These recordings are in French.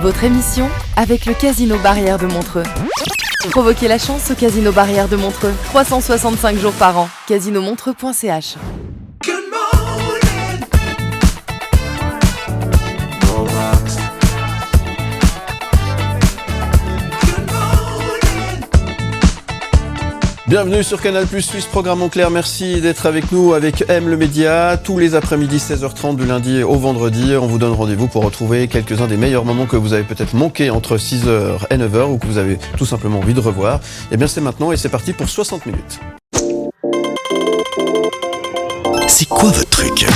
Votre émission avec le Casino Barrière de Montreux. Provoquez la chance au Casino Barrière de Montreux. 365 jours par an. casinomontreux.ch. Bienvenue sur Canal Plus Suisse, programme en clair. Merci d'être avec nous avec M le Média tous les après-midi 16h30 du lundi au vendredi. On vous donne rendez-vous pour retrouver quelques-uns des meilleurs moments que vous avez peut-être manqués entre 6h et 9h ou que vous avez tout simplement envie de revoir. Eh bien c'est maintenant et c'est parti pour 60 minutes. C'est quoi votre truc ?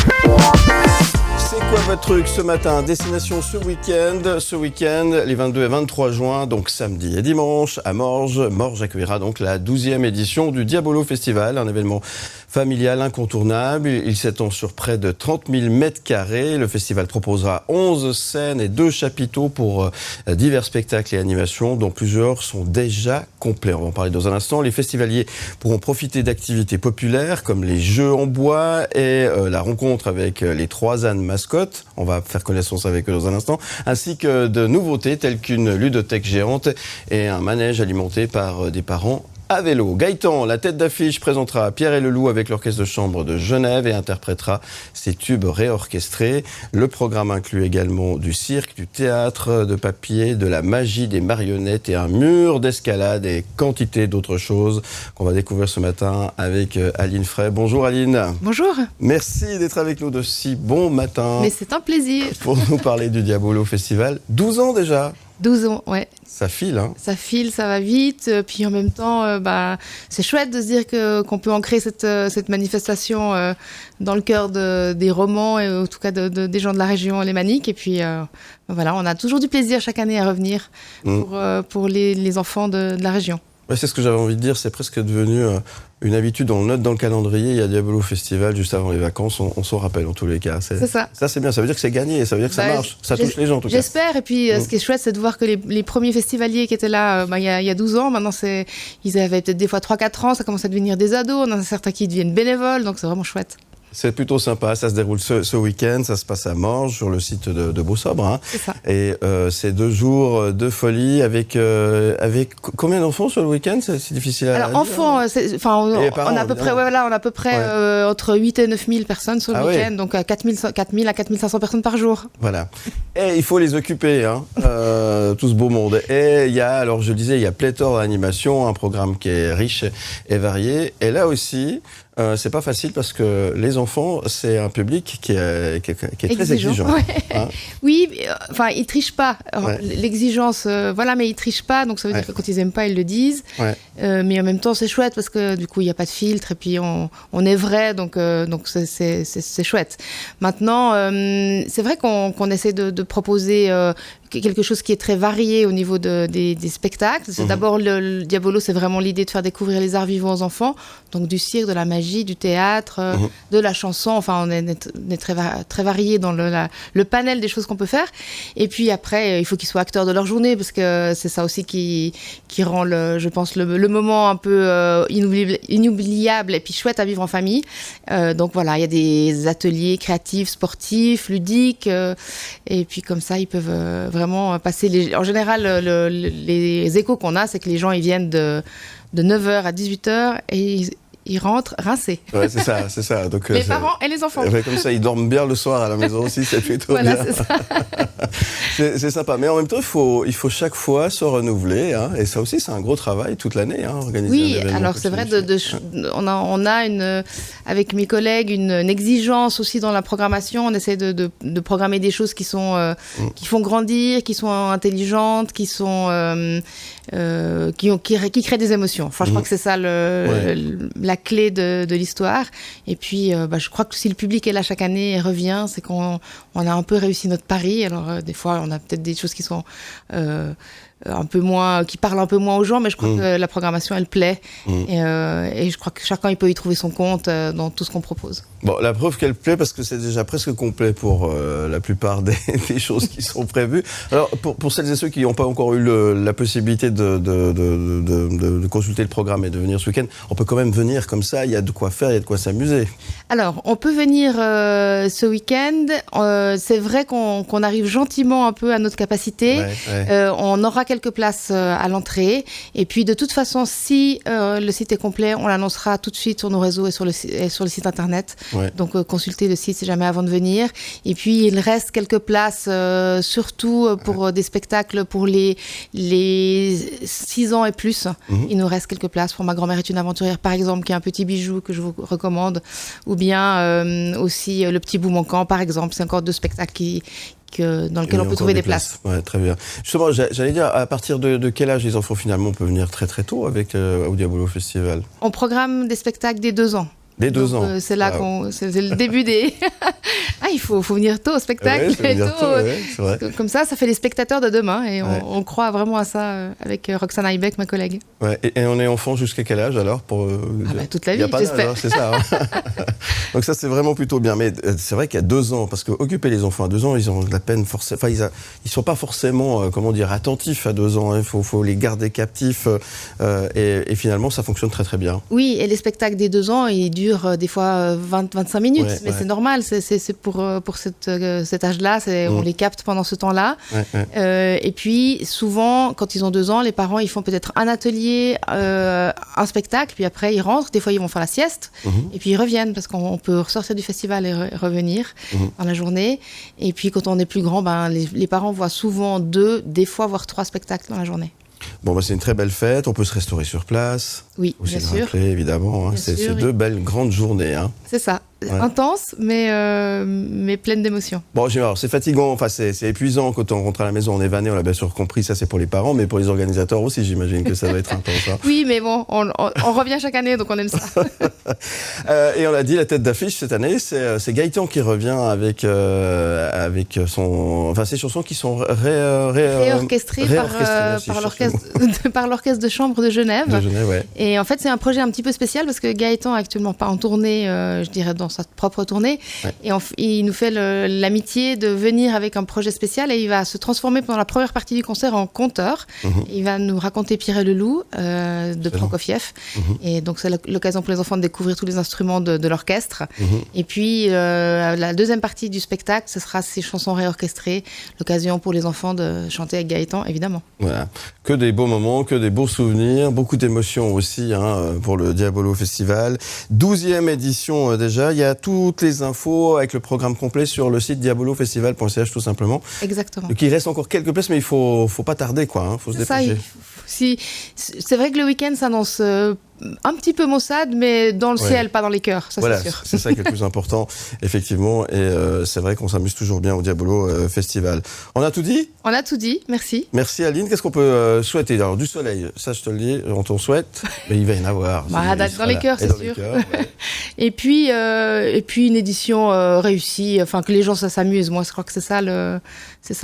C'est quoi votre truc ce matin ? Destination ce week-end, les 22 et 23 juin, donc samedi et dimanche, à Morges. Morges accueillera donc la 12e édition du Diabolo Festival, un événement familial incontournable. Il s'étend sur près de 30 000 mètres carrés. Le festival proposera 11 scènes et 2 chapiteaux pour divers spectacles et animations, dont plusieurs sont déjà complets. On va en parler dans un instant. Les festivaliers pourront profiter d'activités populaires comme les jeux en bois et la rencontre avec les 3 ânes mascottes. On va faire connaissance avec eux dans un instant. Ainsi que de nouveautés telles qu'une ludothèque géante et un manège alimenté par des parents à vélo. Gaëtan, la tête d'affiche, présentera Pierre et le Loup avec l'Orchestre de Chambre de Genève et interprétera ses tubes réorchestrés. Le programme inclut également du cirque, du théâtre, de papier, de la magie, des marionnettes et un mur d'escalade et quantité d'autres choses qu'on va découvrir ce matin avec Aline Frey. Bonjour Aline. Bonjour. Merci d'être avec nous de si bon matin. Mais c'est un plaisir. Pour nous parler du Diabolo Festival. 12 ans déjà. 12 ans, ouais. Ça file, hein. Ça file, ça va vite. Puis en même temps, c'est chouette de se dire qu'on peut ancrer cette manifestation dans le cœur des romans et en tout cas des gens de la région lémanique. Et puis voilà, on a toujours du plaisir chaque année à revenir pour les enfants de la région. Ouais, c'est ce que j'avais envie de dire, c'est presque devenu une habitude. On le note dans le calendrier, il y a Diabolo Festival juste avant les vacances, on s'en rappelle en tous les cas. C'est ça. Ça c'est bien, ça veut dire que c'est gagné, ça veut dire que ça marche, ça touche les gens en tout cas. J'espère, et puis ce qui est chouette, c'est de voir que les premiers festivaliers qui étaient là il y a 12 ans, maintenant ils avaient peut-être des fois 3-4 ans, ça commence à devenir des ados, on en a certains qui deviennent bénévoles, donc c'est vraiment chouette. C'est plutôt sympa, ça se déroule ce week-end, ça se passe à Morges, sur le site de Beau-Sobre. Hein. C'est ça. Et c'est 2 jours de folie avec combien d'enfants sur le week-end ? C'est difficile à dire. Alors enfants, on a à peu près entre 8 et 9 000 personnes sur le week-end, donc 4 000 à 4 500 personnes par jour. Voilà. Et il faut les occuper, hein, tout ce beau monde. Et il y a, alors je le disais, il y a pléthore d'animations, un programme qui est riche et varié. Et là aussi, c'est pas facile parce que les enfants, c'est un public qui est très exigeant. Ouais. Hein. Oui, ils trichent pas. Ouais. L'exigence, mais ils trichent pas, donc ça veut dire que quand ils aiment pas, ils le disent. Ouais. Mais en même temps, c'est chouette parce que du coup, il y a pas de filtre et puis on est vrai, donc c'est chouette. Maintenant, c'est vrai qu'on essaie de proposer quelque chose qui est très varié au niveau des spectacles. C'est d'abord le Diabolo, c'est vraiment l'idée de faire découvrir les arts vivants aux enfants, donc du cirque, de la magie, du théâtre, de la chanson. Enfin, on est très très varié dans le panel des choses qu'on peut faire. Et puis après, il faut qu'ils soient acteurs de leur journée parce que c'est ça aussi qui rend je pense le moment un peu inoubliable et puis chouette à vivre en famille. Donc voilà, il y a des ateliers créatifs, sportifs, ludiques, et puis comme ça, ils peuvent vraiment passer en général, les échos qu'on a, c'est que les gens, ils viennent de 9h à 18h et ils rentrent rincés. Ouais, c'est ça. Donc, les parents et les enfants. Comme ça, ils dorment bien le soir à la maison aussi, c'est plutôt bien. C'est ça. c'est sympa. Mais en même temps, il faut chaque fois se renouveler. Hein, et ça aussi, c'est un gros travail toute l'année, hein, organiser un événement. Oui, alors c'est vrai, on a avec mes collègues une exigence aussi dans la programmation. On essaie de programmer des choses qui font grandir, qui sont intelligentes, qui créent des émotions. Enfin, je crois que c'est ça la clé de l'histoire. Et puis, je crois que si le public est là chaque année et revient, c'est qu'on a un peu réussi notre pari. Alors, des fois, on a peut-être des choses qui sont qui parle un peu moins aux gens, mais je crois que la programmation, elle plaît. Et je crois que chacun, il peut y trouver son compte dans tout ce qu'on propose. Bon, la preuve qu'elle plaît, parce que c'est déjà presque complet pour la plupart des choses qui sont prévues. Alors, pour celles et ceux qui n'ont pas encore eu la possibilité de consulter le programme et de venir ce week-end, on peut quand même venir comme ça, il y a de quoi faire, il y a de quoi s'amuser. Alors, on peut venir ce week-end. C'est vrai qu'on arrive gentiment un peu à notre capacité. On aura quelques places à l'entrée. Et puis, de toute façon, si le site est complet, on l'annoncera tout de suite sur nos réseaux et sur le site internet. Donc, consultez le site si jamais avant de venir. Et puis, il reste quelques places, surtout pour des spectacles pour les 6 ans et plus. Il nous reste quelques places pour Ma grand-mère est une aventurière, par exemple, qui est un petit bijou que je vous recommande. Ou bien aussi Le petit bout manquant, par exemple. C'est encore 2 spectacles dans lesquels on peut trouver des places. Ouais, très bien. Justement, j'allais dire, à partir de quel âge les enfants, finalement, on peut venir très très tôt avec au Diabolo Festival? On programme des spectacles dès 2 ans. Dès 2 ans. C'est là c'est le début des... il faut venir tôt au spectacle. C'est vrai. Comme ça fait les spectateurs de demain. Et on croit vraiment à ça avec Roxane Aybeck, ma collègue. Et on est enfant jusqu'à quel âge alors toute la vie, j'espère. C'est ça. Donc ça, c'est vraiment plutôt bien. Mais c'est vrai qu'il y a 2 ans, parce qu'occuper les enfants à 2 ans, ils ont de la peine forcément... Enfin, ils sont pas forcément, attentifs à 2 ans. Il faut les garder captifs. Et finalement, ça fonctionne très très bien. Oui, et les spectacles des 2 ans, ils durent des fois 20-25 minutes, mais c'est normal, c'est pour cet âge-là, on les capte pendant ce temps-là. Et puis, souvent, quand ils ont 2 ans, les parents, ils font peut-être un atelier, un spectacle, puis après, ils rentrent. Des fois, ils vont faire la sieste, et puis ils reviennent, parce qu'on peut ressortir du festival et revenir dans la journée. Et puis, quand on est plus grand, les parents voient souvent 2, des fois, voire 3 spectacles dans la journée. Bon, c'est une très belle fête, on peut se restaurer sur place. Oui, aussi bien sûr. Rappeler, évidemment, c'est 2 belles grandes journées. C'est ça, intense, mais pleine d'émotions. Bon, alors, c'est fatigant, c'est épuisant quand on rentre à la maison, on est vanné, on l'a bien sûr compris, ça c'est pour les parents, mais pour les organisateurs aussi, j'imagine que ça va être intense. Oui, mais bon, on revient chaque année, donc on aime ça. Et on l'a dit, la tête d'affiche cette année, c'est Gaëtan qui revient avec ses chansons qui sont réorchestrées par l'orchestre de chambre de Genève. Et en fait, c'est un projet un petit peu spécial parce que Gaëtan est actuellement pas en tournée, je dirais dans sa propre tournée. Et il nous fait l'amitié de venir avec un projet spécial et il va se transformer pendant la première partie du concert en conteur. Il va nous raconter Pierre et le loup de Prokofiev. Et donc, c'est l'occasion pour les enfants de découvrir tous les instruments de l'orchestre. Et puis, la deuxième partie du spectacle, ce sera ces chansons réorchestrées. L'occasion pour les enfants de chanter avec Gaëtan, évidemment. Voilà. Que des beaux moments, que des beaux souvenirs, beaucoup d'émotions aussi pour le Diabolo Festival. 12e édition déjà. Il y a toutes les infos avec le programme complet sur le site diabolofestival.ch tout simplement. Exactement. Donc, il reste encore quelques places, mais il faut pas tarder, quoi. Faut se dépêcher. C'est vrai que le week-end s'annonce un petit peu maussade, mais dans le ciel, pas dans les cœurs, ça c'est sûr. C'est ça qui est le plus important, effectivement. Et c'est vrai qu'on s'amuse toujours bien au Diabolo Festival. On a tout dit ? On a tout dit, merci. Merci Aline. Qu'est-ce qu'on peut souhaiter ? Alors du soleil, ça je te le dis, on t'en souhaite, mais il va y en avoir. Dans les cœurs, c'est sûr. Et puis une édition réussie, enfin que les gens s'amusent. Moi, je crois que c'est ça le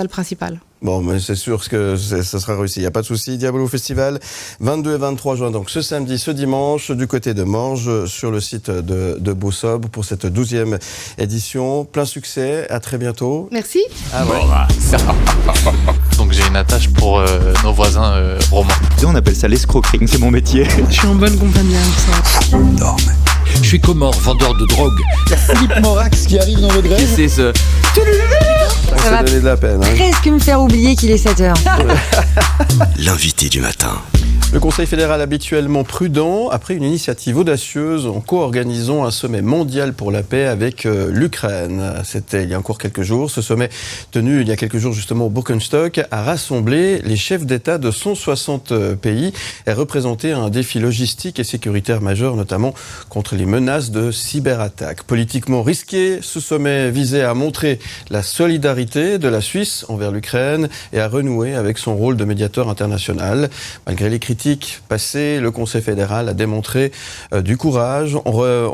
principal. Bon, mais c'est sûr que ça sera réussi. Il n'y a pas de souci. Diabolo Festival, 22 et 23 juin. Donc, ce samedi, ce dimanche, du côté de Morges, sur le site de Beausobre pour cette 12e édition. Plein succès. À très bientôt. Merci. Donc, j'ai une attache pour nos voisins romains. On appelle ça l'escroquerie. C'est mon métier. Je suis en bonne compagnie avec ça. Non, mais... Je suis Comor, vendeur de drogue. Il y a Philippe Morax qui arrive dans le grève. C'est ce... Ça va donner de la peine. Presque me faire oublier qu'il est 7h. L'invité du matin. Le Conseil fédéral habituellement prudent, après une initiative audacieuse en co-organisant un sommet mondial pour la paix avec l'Ukraine. C'était il y a encore quelques jours. Ce sommet, tenu il y a quelques jours justement au Birkenstock, a rassemblé les chefs d'État de 160 pays et représenté un défi logistique et sécuritaire majeur, notamment contre les menaces de cyberattaques. Politiquement risqué, ce sommet visait à montrer la solidarité de la Suisse envers l'Ukraine et à renouer avec son rôle de médiateur international. Malgré les critiques passées, le Conseil fédéral a démontré du courage en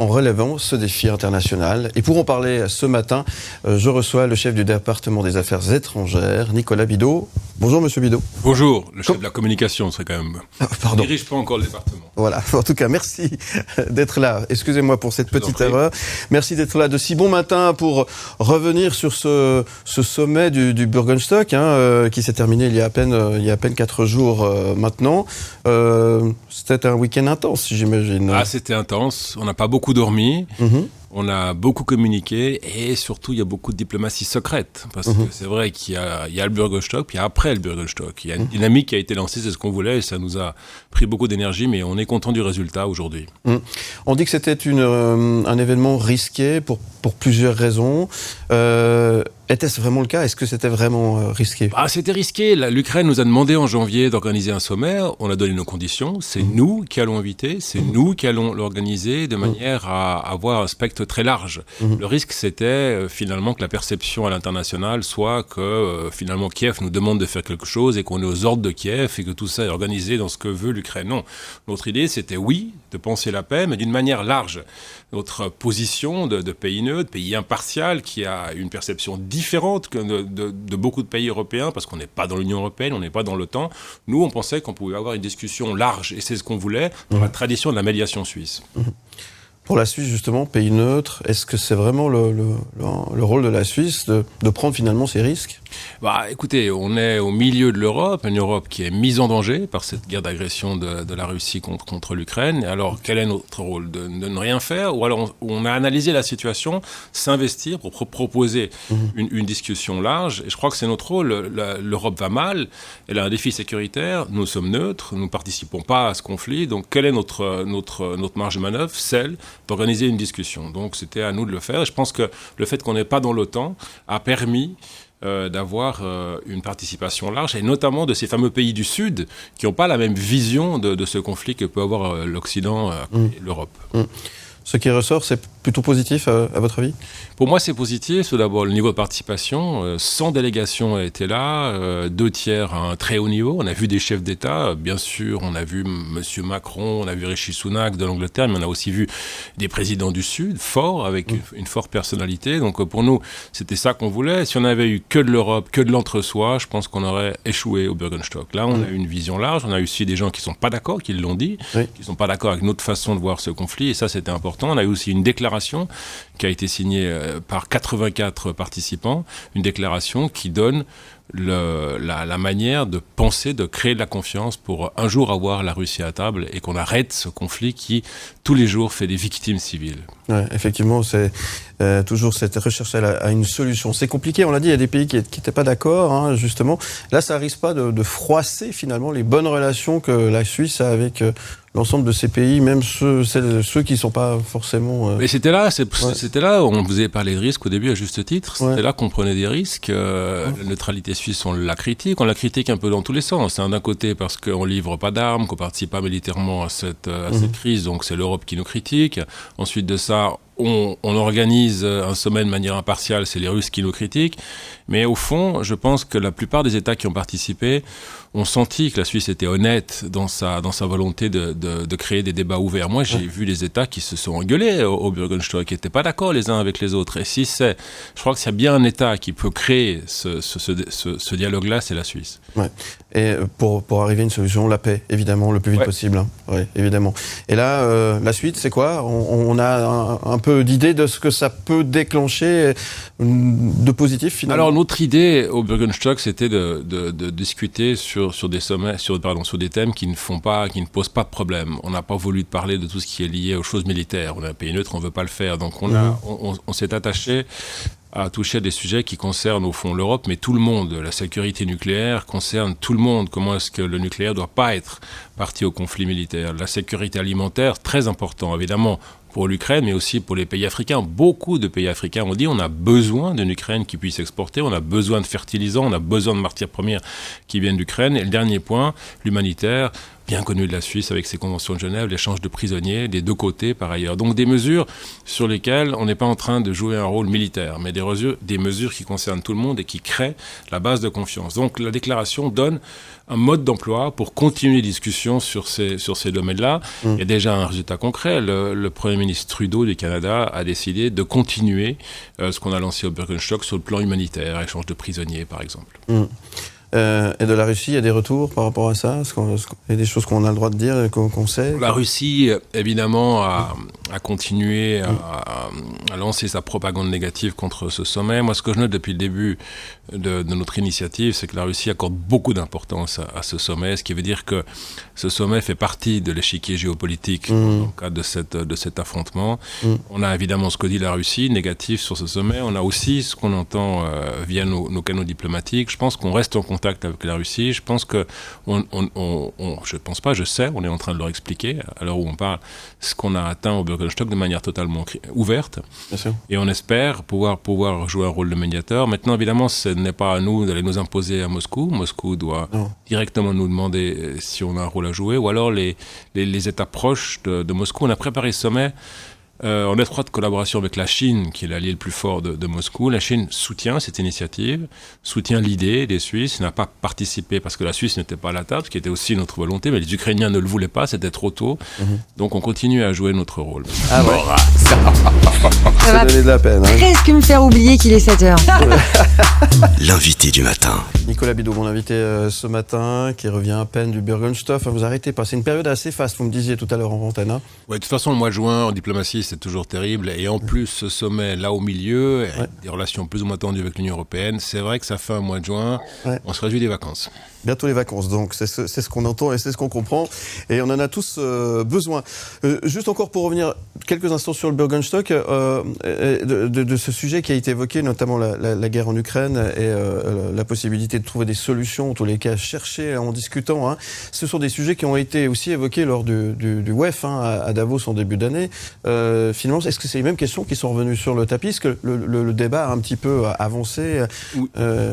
relevant ce défi international. Et pour en parler ce matin, je reçois le chef du département des affaires étrangères, Nicolas Bidault. Bonjour Monsieur Bidot. Bonjour, le chef de la communication serait quand même... Pardon. Je dirige pas encore le département. Voilà, en tout cas, merci d'être là. Excusez-moi pour cette petite erreur. Merci d'être là de si bon matin pour revenir sur ce sommet du Bürgenstock qui s'est terminé il y a à peine 4 jours maintenant. C'était un week-end intense, j'imagine. Ah, c'était intense. On n'a pas beaucoup dormi. On a beaucoup communiqué et surtout il y a beaucoup de diplomatie secrète parce que c'est vrai qu'il y a le Bürgenstock puis après le Bürgenstock il y a une dynamique qui a été lancée, c'est ce qu'on voulait et ça nous a pris beaucoup d'énergie mais on est content du résultat aujourd'hui. On dit que c'était un événement risqué pour plusieurs raisons. Était-ce vraiment le cas ? Est-ce que c'était vraiment risqué ? C'était risqué. L'Ukraine nous a demandé en janvier d'organiser un sommet. On a donné nos conditions. C'est nous qui allons inviter. C'est nous qui allons l'organiser de manière à avoir un spectre très large. Le risque, c'était finalement que la perception à l'international soit que finalement Kiev nous demande de faire quelque chose et qu'on est aux ordres de Kiev et que tout ça est organisé dans ce que veut l'Ukraine. Non. Notre idée, c'était de penser la paix, mais d'une manière large. Notre position de pays neutre, de pays impartial, qui a une perception différente que de beaucoup de pays européens, parce qu'on n'est pas dans l'Union européenne, on n'est pas dans l'OTAN. Nous, on pensait qu'on pouvait avoir une discussion large, et c'est ce qu'on voulait dans la tradition de la médiation suisse. Pour la Suisse, justement, pays neutre, est-ce que c'est vraiment le rôle de la Suisse de prendre finalement ces risques ? Écoutez, on est au milieu de l'Europe, une Europe qui est mise en danger par cette guerre d'agression de la Russie contre l'Ukraine. Alors, quel est notre rôle ? De ne rien faire ? Ou alors, on a analysé la situation, s'investir pour proposer une discussion large. Et je crois que c'est notre rôle. L'Europe va mal, elle a un défi sécuritaire, nous sommes neutres, nous ne participons pas à ce conflit. Donc, quelle est notre marge de manœuvre ? Celle d'organiser une discussion. Donc, c'était à nous de le faire. Et je pense que le fait qu'on n'est pas dans l'OTAN a permis d'avoir une participation large, et notamment de ces fameux pays du Sud qui n'ont pas la même vision de ce conflit que peut avoir l'Occident et l'Europe. Ce qui ressort, c'est plutôt positif, à votre avis ? Pour moi, c'est positif. Tout d'abord, le niveau de participation. 100 délégations étaient là, 2/3 à un très haut niveau. On a vu des chefs d'État, bien sûr. On a vu M. Macron, on a vu Rishi Sunak de l'Angleterre, mais on a aussi vu des présidents du Sud, forts, avec une forte personnalité. Donc, pour nous, c'était ça qu'on voulait. Si on avait eu que de l'Europe, que de l'entre-soi, je pense qu'on aurait échoué au Bürgenstock. Là, on a eu une vision large. On a eu aussi des gens qui ne sont pas d'accord, qui l'ont dit, qui ne sont pas d'accord avec notre façon de voir ce conflit. Et ça, c'était important. On a eu aussi une déclaration qui a été signée par 84 participants, une déclaration qui donne la manière de penser, de créer de la confiance pour un jour avoir la Russie à table et qu'on arrête ce conflit qui, tous les jours, fait des victimes civiles. Ouais, effectivement, c'est toujours cette recherche à une solution. C'est compliqué, on l'a dit, il y a des pays qui n'étaient pas d'accord, justement. Là, ça risque pas de froisser, finalement, les bonnes relations que la Suisse a avec l'ensemble de ces pays, même ceux qui ne sont pas forcément... Mais c'était là, on vous avait parlé de risques au début à juste titre, c'était là qu'on prenait des risques. La neutralité suisse, on la critique un peu dans tous les sens. D'un côté parce qu'on ne livre pas d'armes, qu'on ne participe pas militairement à cette crise, donc c'est l'Europe qui nous critique. Ensuite de ça, on organise un sommet de manière impartiale, c'est les Russes qui nous critiquent. Mais au fond, je pense que la plupart des États qui ont participé ont senti que la Suisse était honnête dans sa volonté de créer des débats ouverts. Moi, j'ai vu des États qui se sont engueulés au Bürgenstock, qui n'étaient pas d'accord les uns avec les autres. Et je crois que s'il y a bien un État qui peut créer ce dialogue-là, c'est la Suisse. Ouais. Et pour arriver à une solution, la paix, évidemment, le plus vite possible. Ouais, évidemment. Et là, la suite, c'est quoi ? On a un peu d'idée de ce que ça peut déclencher de positif, finalement. Alors, notre idée au Bürgenstock, c'était de discuter sur des sommets, sur des thèmes qui ne posent pas de problème. On n'a pas voulu parler de tout ce qui est lié aux choses militaires. On est un pays neutre, on ne veut pas le faire. Donc, on s'est attaché à toucher des sujets qui concernent au fond l'Europe, mais tout le monde. La sécurité nucléaire concerne tout le monde. Comment est-ce que le nucléaire ne doit pas être parti au conflit militaire ? La sécurité alimentaire, très important, évidemment, pour l'Ukraine, mais aussi pour les pays africains. Beaucoup de pays africains ont dit on a besoin d'une Ukraine qui puisse exporter, on a besoin de fertilisants, on a besoin de matières premières qui viennent d'Ukraine. Et le dernier point, l'humanitaire, bien connu de la Suisse avec ses conventions de Genève, l'échange de prisonniers des deux côtés par ailleurs. Donc des mesures sur lesquelles on n'est pas en train de jouer un rôle militaire, mais des mesures qui concernent tout le monde et qui créent la base de confiance. Donc la déclaration donne un mode d'emploi pour continuer les discussions sur ces domaines-là. Il y a déjà un résultat concret. Le Premier ministre Trudeau du Canada a décidé de continuer ce qu'on a lancé au Bürgenstock sur le plan humanitaire, échange de prisonniers par exemple. et de la Russie. Il y a des retours par rapport à ça? Il y a des choses qu'on a le droit de dire et qu'on sait? La Russie, évidemment, a continué à lancer sa propagande négative contre ce sommet. Moi, ce que je note depuis le début de notre initiative, c'est que la Russie accorde beaucoup d'importance à ce sommet, ce qui veut dire que ce sommet fait partie de l'échiquier géopolitique dans le cadre de cet affrontement. On a évidemment ce que dit la Russie, négatif sur ce sommet. On a aussi ce qu'on entend via nos canaux diplomatiques. Je pense qu'on reste en contact avec la Russie. Je pense que je sais, on est en train de leur expliquer, à l'heure où on parle, ce qu'on a atteint au Bürgenstock de manière totalement ouverte. Bien sûr. Et on espère pouvoir jouer un rôle de médiateur. Maintenant, évidemment, ce n'est pas à nous d'aller nous imposer à Moscou. Moscou doit directement nous demander si on a un rôle à jouer, ou alors les États proches de Moscou. On a préparé ce sommet en étroite collaboration avec la Chine, qui est l'allié le plus fort de Moscou. La Chine soutient cette initiative, soutient l'idée des Suisses, n'a pas participé parce que la Suisse n'était pas à la table, ce qui était aussi notre volonté, mais les Ukrainiens ne le voulaient pas, c'était trop tôt. Donc on continue à jouer notre rôle. Ah ouais. Ça va donner de la peine. Presque me faire oublier qu'il est 7h. L'invité du matin. Nicolas Bidault, mon invité ce matin, qui revient à peine du Bürgenstock. Vous arrêtez pas, c'est une période assez faste, vous me disiez tout à l'heure en antenne. Ouais, de toute façon, le mois de juin, en diplomatie, c'est toujours terrible. Et en plus, ce sommet là au milieu, avec des relations plus ou moins tendues avec l'Union européenne, c'est vrai que ça fait un mois de juin, on se réjouit des vacances. Bientôt les vacances, donc c'est ce qu'on entend et c'est ce qu'on comprend. Et on en a tous besoin. Juste encore pour revenir quelques instants sur le Bürgenstock, de ce sujet qui a été évoqué, notamment la guerre en Ukraine et la possibilité de trouver des solutions, en tous les cas chercher en discutant. Ce sont des sujets qui ont été aussi évoqués lors du WEF à Davos en début d'année. Finalement, est-ce que c'est les mêmes questions qui sont revenues sur le tapis? Est-ce que le débat a un petit peu avancé?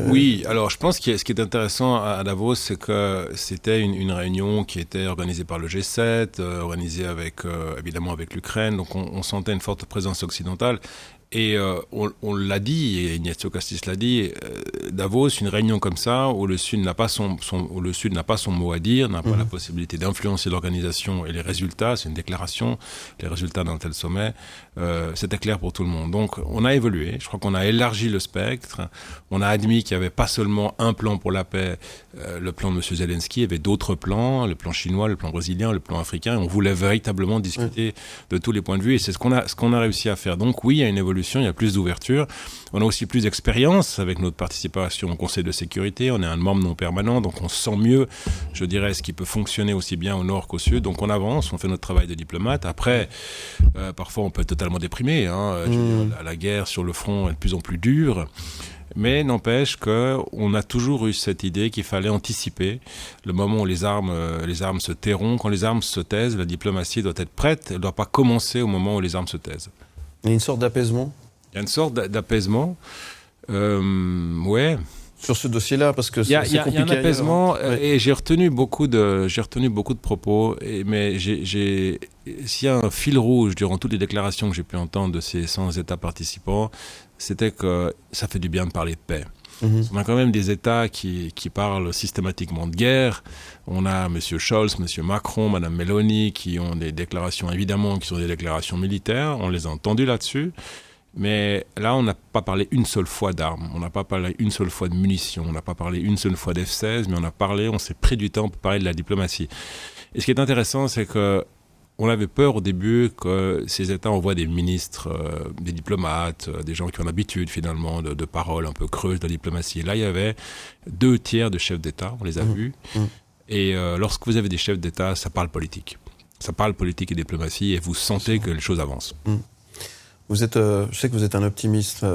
Oui, alors je pense que ce qui est intéressant à Davos, c'est que c'était une réunion qui était organisée par le G7, organisée évidemment avec l'Ukraine, donc on sentait une forte présence occidentale. Et on l'a dit, et Ignacio Cassis l'a dit, Davos, une réunion comme ça, où le Sud n'a pas son mot à dire, n'a pas la possibilité d'influencer l'organisation et les résultats, c'est une déclaration, les résultats d'un tel sommet, c'était clair pour tout le monde. Donc on a évolué, je crois qu'on a élargi le spectre, on a admis qu'il n'y avait pas seulement un plan pour la paix, le plan de M. Zelensky, il y avait d'autres plans, le plan chinois, le plan brésilien, le plan africain, et on voulait véritablement discuter de tous les points de vue, et c'est ce qu'on a réussi à faire. Donc oui, il y a une évolution, il y a plus d'ouverture. On a aussi plus d'expérience avec notre participation au Conseil de sécurité. On est un membre non permanent, donc on sent mieux, je dirais, ce qui peut fonctionner aussi bien au nord qu'au sud. Donc on avance, on fait notre travail de diplomate. Après, parfois on peut être totalement déprimé. La guerre sur le front est de plus en plus dure. Mais n'empêche qu'on a toujours eu cette idée qu'il fallait anticiper le moment où les armes se tairont. Quand les armes se taisent, la diplomatie doit être prête. Elle ne doit pas commencer au moment où les armes se taisent. Il y a une sorte d'apaisement? Il y a une sorte d'apaisement, ouais. Sur ce dossier-là, parce que c'est compliqué. Il y a un apaisement, et j'ai retenu beaucoup de propos, mais s'il y a un fil rouge durant toutes les déclarations que j'ai pu entendre de ces 100 États participants, c'était que ça fait du bien de parler de paix. On a quand même des États qui parlent systématiquement de guerre. On a M. Scholz, M. Macron, Mme Meloni qui ont des déclarations, évidemment, qui sont des déclarations militaires. On les a entendus là-dessus. Mais là, on n'a pas parlé une seule fois d'armes. On n'a pas parlé une seule fois de munitions. On n'a pas parlé une seule fois d'F-16. Mais on s'est pris du temps pour parler de la diplomatie. Et ce qui est intéressant, c'est que on avait peur au début que ces États envoient des ministres, des diplomates, des gens qui ont l'habitude finalement de paroles un peu creuses de la diplomatie. Et là, il y avait 2/3 de chefs d'État, on les a vus. Et lorsque vous avez des chefs d'État, ça parle politique. Ça parle politique et diplomatie et vous sentez que les choses avancent. Je sais que vous êtes un optimiste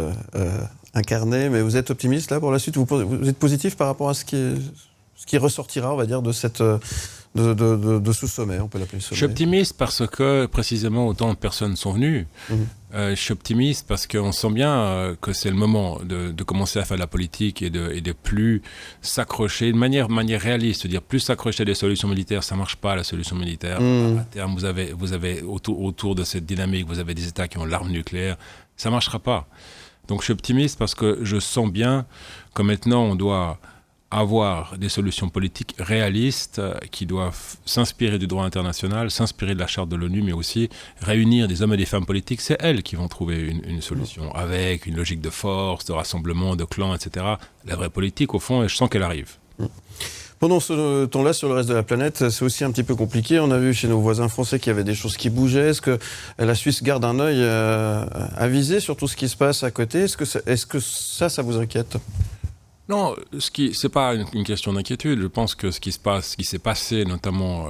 incarné, mais vous êtes optimiste là pour la suite? Vous êtes positif par rapport à ce qui ressortira, on va dire, de ce sommet, on peut l'appeler sommet? Je suis optimiste parce que, précisément, autant de personnes sont venues. Je suis optimiste parce qu'on sent bien que c'est le moment de commencer à faire de la politique et de plus s'accrocher de manière réaliste, c'est-à-dire plus s'accrocher à des solutions militaires, ça ne marche pas la solution militaire. À terme, vous avez autour de cette dynamique, vous avez des États qui ont l'arme nucléaire, ça ne marchera pas. Donc je suis optimiste parce que je sens bien que maintenant on doit avoir des solutions politiques réalistes qui doivent s'inspirer du droit international, s'inspirer de la charte de l'ONU, mais aussi réunir des hommes et des femmes politiques. C'est elles qui vont trouver une solution avec une logique de force, de rassemblement, de clans, etc. La vraie politique, au fond, je sens qu'elle arrive. Pendant ce temps-là, sur le reste de la planète, c'est aussi un petit peu compliqué. On a vu chez nos voisins français qu'il y avait des choses qui bougeaient. Est-ce que la Suisse garde un œil avisé sur tout ce qui se passe à côté ? Est-ce que ça vous inquiète ? Non, c'est pas une question d'inquiétude. Je pense que ce qui s'est passé notamment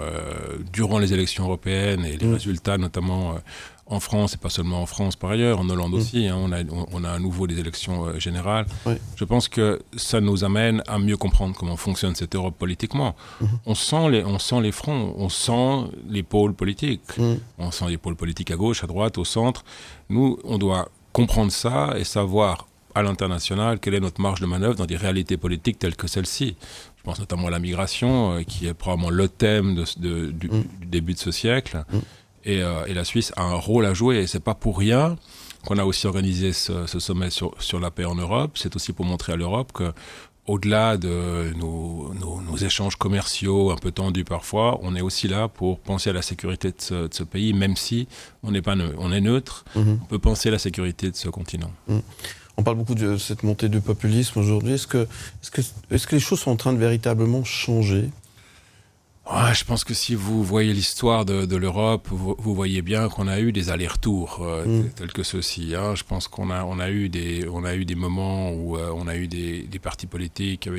durant les élections européennes et les résultats notamment en France, et pas seulement en France par ailleurs, en Hollande aussi, on a à nouveau des élections générales. Oui. Je pense que ça nous amène à mieux comprendre comment fonctionne cette Europe politiquement. On sent les fronts, on sent les pôles politiques. On sent les pôles politiques à gauche, à droite, au centre. Nous, on doit comprendre ça et savoir à l'international quelle est notre marge de manœuvre dans des réalités politiques telles que celle-ci. Je pense notamment à la migration, qui est probablement le thème du début de ce siècle. Et la Suisse a un rôle à jouer. Et c'est pas pour rien qu'on a aussi organisé ce sommet sur la paix en Europe. C'est aussi pour montrer à l'Europe que, au-delà de nos échanges commerciaux un peu tendus parfois, on est aussi là pour penser à la sécurité de ce pays, même si on est neutre. On peut penser à la sécurité de ce continent. On parle beaucoup de cette montée du populisme aujourd'hui. Est-ce que les choses sont en train de véritablement changer ? Ouais, je pense que si vous voyez l'histoire de l'Europe, vous voyez bien qu'on a eu des allers-retours tels que ceux-ci. Je pense qu'on a eu des moments où on a eu des partis politiques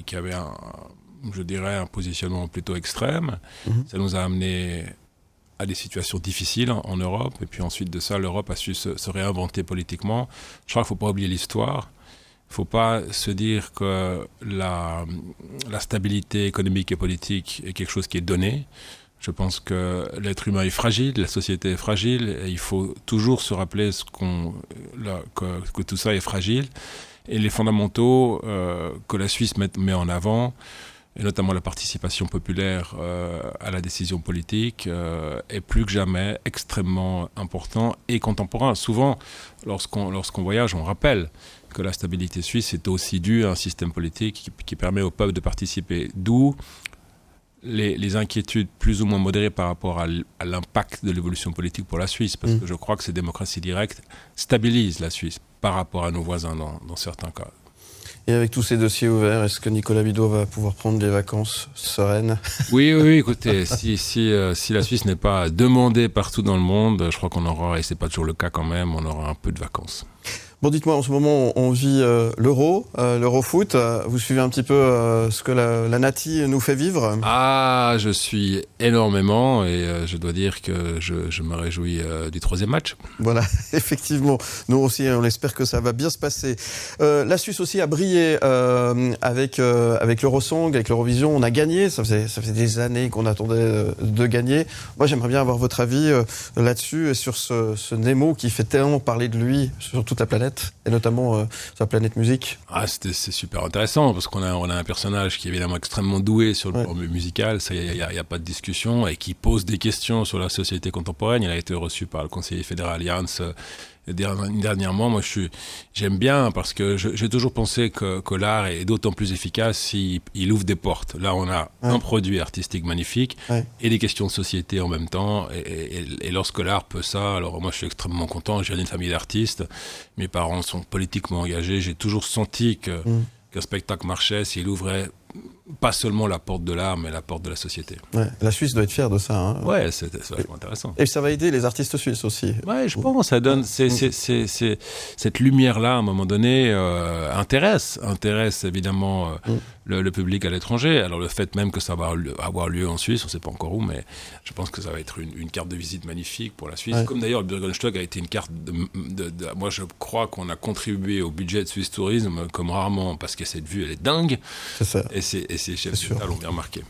qui avaient un positionnement plutôt extrême. Ça nous a amené à des situations difficiles en Europe, et puis ensuite de ça, l'Europe a su se réinventer politiquement. Je crois qu'il ne faut pas oublier l'histoire. Il ne faut pas se dire que la stabilité économique et politique est quelque chose qui est donné. Je pense que l'être humain est fragile, la société est fragile, et il faut toujours se rappeler que tout ça est fragile. Et les fondamentaux que la Suisse met en avant, et notamment la participation populaire à la décision politique, est plus que jamais extrêmement important et contemporain. Souvent, lorsqu'on voyage, on rappelle que la stabilité suisse est aussi due à un système politique qui permet au peuple de participer. D'où les inquiétudes plus ou moins modérées par rapport à l'impact de l'évolution politique pour la Suisse, parce que je crois que ces démocraties directes stabilisent la Suisse par rapport à nos voisins dans certains cas. Et avec tous ces dossiers ouverts, est-ce que Nicolas Bidault va pouvoir prendre des vacances sereines ? Oui, écoutez, si la Suisse n'est pas demandée partout dans le monde, je crois qu'on aura, et c'est pas toujours le cas quand même, on aura un peu de vacances. Bon, dites-moi, en ce moment, on vit l'Eurofoot. Vous suivez un petit peu ce que la Nati nous fait vivre ? Ah, je suis énormément, et je dois dire que je me réjouis du 3e match. Voilà, effectivement. Nous aussi, on espère que ça va bien se passer. La Suisse aussi a brillé avec l'Eurosong, avec l'Eurovision. On a gagné, ça faisait des années qu'on attendait de gagner. Moi, j'aimerais bien avoir votre avis là-dessus et sur ce Nemo qui fait tellement parler de lui sur toute la planète. Et notamment sur la planète musique. C'est super intéressant parce qu'on a un personnage qui est évidemment extrêmement doué sur le plan musical, ça il y a pas de discussion, et qui pose des questions sur la société contemporaine. Il a été reçu par le conseiller fédéral Jans dernièrement. Moi j'aime bien parce que j'ai toujours pensé que l'art est d'autant plus efficace s'il ouvre des portes. Là on a un produit artistique magnifique et des questions de société en même temps, et lorsque l'art peut ça, alors moi je suis extrêmement content. Je viens d'une famille d'artistes, mes parents sont politiquement engagés, j'ai toujours senti qu'un spectacle marchait s'il ouvrait pas seulement la porte de l'art, mais la porte de la société. Ouais, la Suisse doit être fière de ça. Ouais, c'est vachement intéressant. Et ça va aider les artistes suisses aussi. Ouais, je pense. Ça donne cette lumière-là, à un moment donné, intéresse évidemment le public à l'étranger. Alors le fait même que ça va avoir lieu en Suisse, on ne sait pas encore où, mais je pense que ça va être une carte de visite magnifique pour la Suisse. Comme d'ailleurs le Bürgerstock a été une carte moi je crois qu'on a contribué au budget de Swiss Tourism comme rarement, parce que cette vue elle est dingue. C'est ça. Et ces chefs d'État l'ont bien remarqué.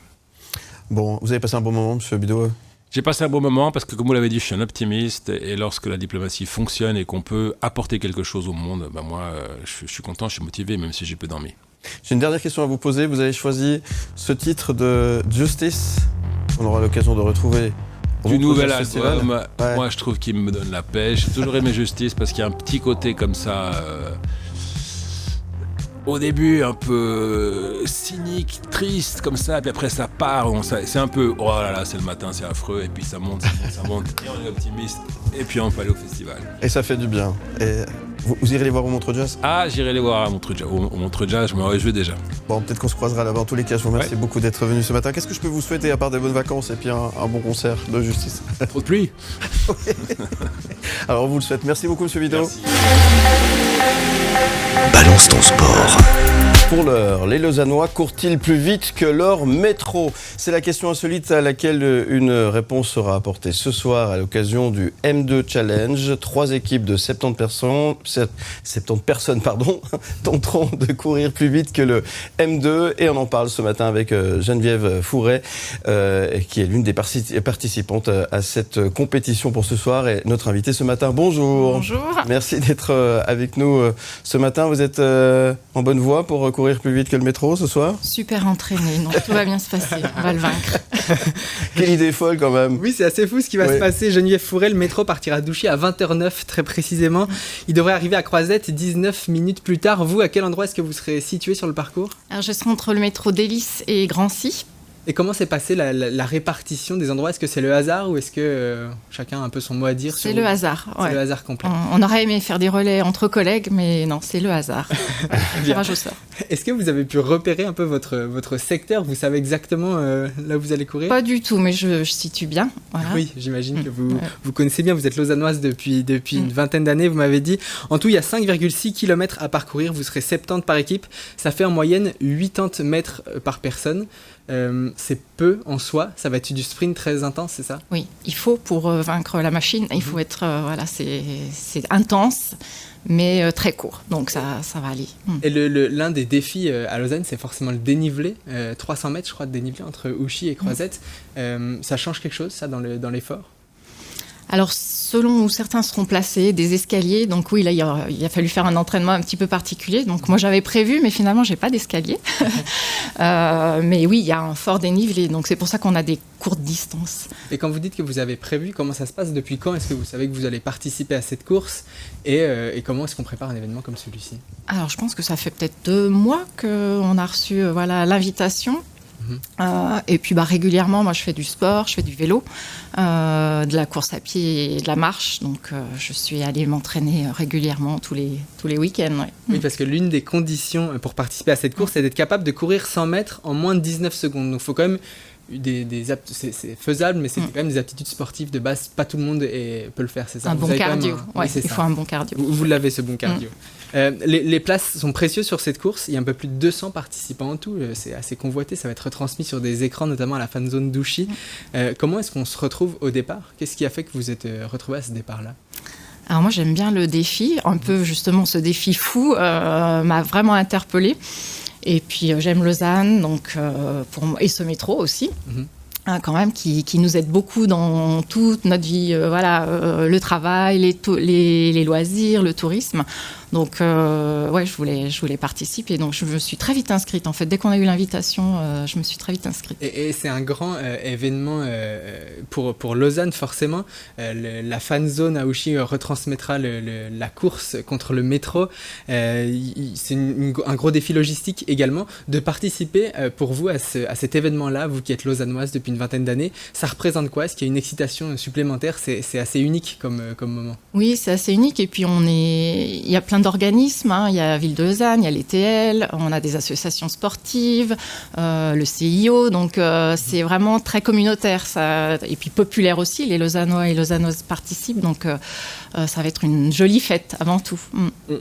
Bon, vous avez passé un bon moment, M. Bidault ? J'ai passé un bon moment parce que, comme vous l'avez dit, je suis un optimiste, et lorsque la diplomatie fonctionne et qu'on peut apporter quelque chose au monde, moi, je suis content, je suis motivé, même si j'ai peu dormi. J'ai une dernière question à vous poser. Vous avez choisi ce titre de Justice. On aura l'occasion de retrouver du nouvel album. Moi, je trouve qu'il me donne la paix. J'ai toujours aimé Justice parce qu'il y a un petit côté comme ça... au début un peu cynique, triste comme ça, puis après ça part, c'est un peu oh là là, c'est le matin, c'est affreux, et puis ça monte, et on est optimiste, et puis on peut aller au festival. Et ça fait du bien. Et Vous irez les voir au Montreux Jazz ? Ah, j'irai les voir à Montreux Jazz. Au Montreux Jazz, je me réjouis déjà. Bon, peut-être qu'on se croisera là-bas. En tous les cas, je vous remercie beaucoup d'être venu ce matin. Qu'est-ce que je peux vous souhaiter à part des bonnes vacances et puis un bon concert de justice ? Trop de pluie. Alors, on vous le souhaite. Merci beaucoup, M. Vidot. Balance ton sport. Pour l'heure, les Lausannois courent-ils plus vite que leur métro ? C'est la question insolite à laquelle une réponse sera apportée ce soir à l'occasion du M2 Challenge. 3 équipes de 70 personnes tenteront de courir plus vite que le M2. Et on en parle ce matin avec Geneviève Fouret, qui est l'une des participantes à cette compétition pour ce soir et notre invitée ce matin. Bonjour. Bonjour. Merci d'être avec nous ce matin. Vous êtes en bonne voie pour courir plus vite que le métro ce soir ? Super entraîné, donc tout va bien se passer, on va le vaincre. Quelle idée folle quand même. Oui, c'est assez fou ce qui va se passer. Geneviève Fouret, le métro partira d'Ouchy à 20h09 très précisément. Il devrait arriver à Croisette 19 minutes plus tard. Vous, à quel endroit est-ce que vous serez situé sur le parcours ? Alors je serai entre le métro d'Hélice et Grancy. Et comment s'est passée la répartition des endroits ? Est-ce que c'est le hasard ou est-ce que chacun a un peu son mot à dire ? C'est le hasard. C'est le hasard complet. On aurait aimé faire des relais entre collègues, mais non, c'est le hasard. Tirage au sort. Est-ce que vous avez pu repérer un peu votre secteur ? Vous savez exactement là où vous allez courir ? Pas du tout, mais je situe bien. Voilà. Oui, j'imagine que vous connaissez bien. Vous êtes lausannoise depuis une vingtaine d'années, vous m'avez dit. En tout, il y a 5,6 km à parcourir. Vous serez 70 par équipe. Ça fait en moyenne 80 mètres par personne. C'est peu en soi, ça va être du sprint très intense, c'est ça ? Oui, il faut pour vaincre la machine, il faut être, c'est intense, mais très court, donc ça va aller. Et l'un des défis à Lausanne, c'est forcément le dénivelé, 300 mètres je crois de dénivelé entre Ouchy et Croisette. Ça change quelque chose ça dans l'effort ? Alors, selon où certains seront placés, des escaliers. Donc oui, là, il a fallu faire un entraînement un petit peu particulier. Donc moi, j'avais prévu, mais finalement, j'ai pas d'escalier. Mais oui, il y a un fort dénivelé. Donc c'est pour ça qu'on a des courtes distances. Et quand vous dites que vous avez prévu, comment ça se passe ? Depuis quand est-ce que vous savez que vous allez participer à cette course ? Et comment est-ce qu'on prépare un événement comme celui-ci ? Alors, je pense que ça fait peut-être 2 mois qu'on a reçu l'invitation. Et puis régulièrement, moi je fais du sport, je fais du vélo, de la course à pied et de la marche, donc je suis allée m'entraîner régulièrement tous les week-ends. Ouais. Oui, parce que l'une des conditions pour participer à cette course, c'est d'être capable de courir 100 mètres en moins de 19 secondes. Donc il faut quand même c'est faisable, mais c'est quand même des aptitudes sportives de base. Pas tout le monde peut le faire, c'est ça ? Un bon cardio, il faut un bon cardio. Vous l'avez, ce bon cardio. Les places sont précieuses sur cette course. Il y a un peu plus de 200 participants en tout. C'est assez convoité. Ça va être retransmis sur des écrans, notamment à la fan zone d'Ouchy. Comment est-ce qu'on se retrouve au départ ? Qu'est-ce qui a fait que vous êtes retrouvé à ce départ-là ? Alors moi, j'aime bien le défi. Un peu, justement, ce défi fou m'a vraiment interpellée. Et puis j'aime Lausanne, donc, et ce métro aussi, quand même, qui nous aide beaucoup dans toute notre vie, le travail, les loisirs, le tourisme. Donc, je voulais participer. Donc, je me suis très vite inscrite. En fait, dès qu'on a eu l'invitation, je me suis très vite inscrite. Et c'est un grand événement pour Lausanne, forcément. La fan zone à Ouchy retransmettra la course contre le métro. C'est un gros défi logistique également de participer pour vous à cet événement-là, vous qui êtes lausannoise depuis une vingtaine d'années. Ça représente quoi ? Est-ce qu'il y a une excitation supplémentaire ? C'est assez unique comme moment. Oui, c'est assez unique. Et puis, il y a plein d'organismes, il y a la Ville de Lausanne, il y a l'ETL, on a des associations sportives, le CIO, donc c'est vraiment très communautaire, ça, et puis populaire aussi, les Lausannois et Lausannoises participent, donc ça va être une jolie fête avant tout.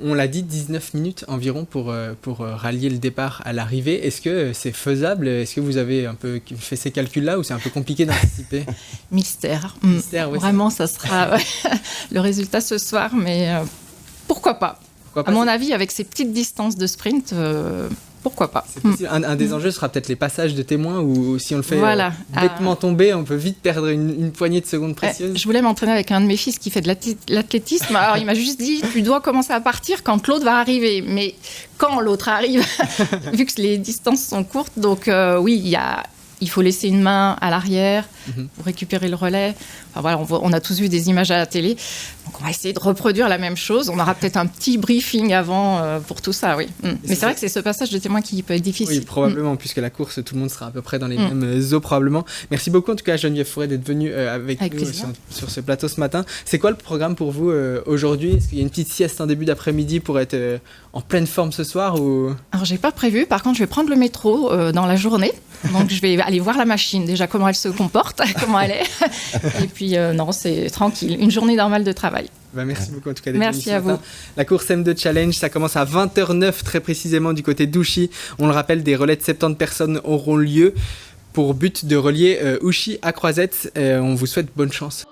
On l'a dit, 19 minutes environ pour rallier le départ à l'arrivée. Est-ce que c'est faisable ? Est-ce que vous avez un peu fait ces calculs-là ou c'est un peu compliqué d'anticiper ? Mystère. Mystère, oui. Vraiment, ça sera le résultat ce soir, mais pourquoi pas ? À mon avis, avec ces petites distances de sprint, pourquoi pas ? C'est possible. Un des enjeux sera peut-être les passages de témoins où si on le fait bêtement tomber, on peut vite perdre une poignée de secondes précieuses. Je voulais m'entraîner avec un de mes fils qui fait de l'athlétisme. Alors il m'a juste dit, tu dois commencer à partir quand l'autre va arriver. Mais quand l'autre arrive, vu que les distances sont courtes, donc oui, il il faut laisser une main à l'arrière pour récupérer le relais. Enfin, voilà, on a tous vu des images à la télé. Donc on va essayer de reproduire la même chose. On aura peut-être un petit briefing avant pour tout ça, oui. Mais c'est vrai que c'est ce passage de témoin qui peut être difficile. Oui, probablement, puisque la course, tout le monde sera à peu près dans les mêmes eaux, probablement. Merci beaucoup, en tout cas, Geneviève Fouret, d'être venue avec nous sur ce plateau ce matin. C'est quoi le programme pour vous aujourd'hui ? Est-ce qu'il y a une petite sieste en début d'après-midi pour être en pleine forme ce soir ou... Alors, j'ai pas prévu. Par contre, je vais prendre le métro dans la journée. Donc, je vais aller voir la machine, déjà, comment elle se comporte, comment elle est. Et puis, non, c'est tranquille. Une journée normale de travail. Merci beaucoup, en tout cas. Merci à vous. La course M2 Challenge, ça commence à 20h09, très précisément, du côté d'Ouchy. On le rappelle, des relais de 70 personnes auront lieu pour but de relier Ouchy à Croisette. On vous souhaite bonne chance.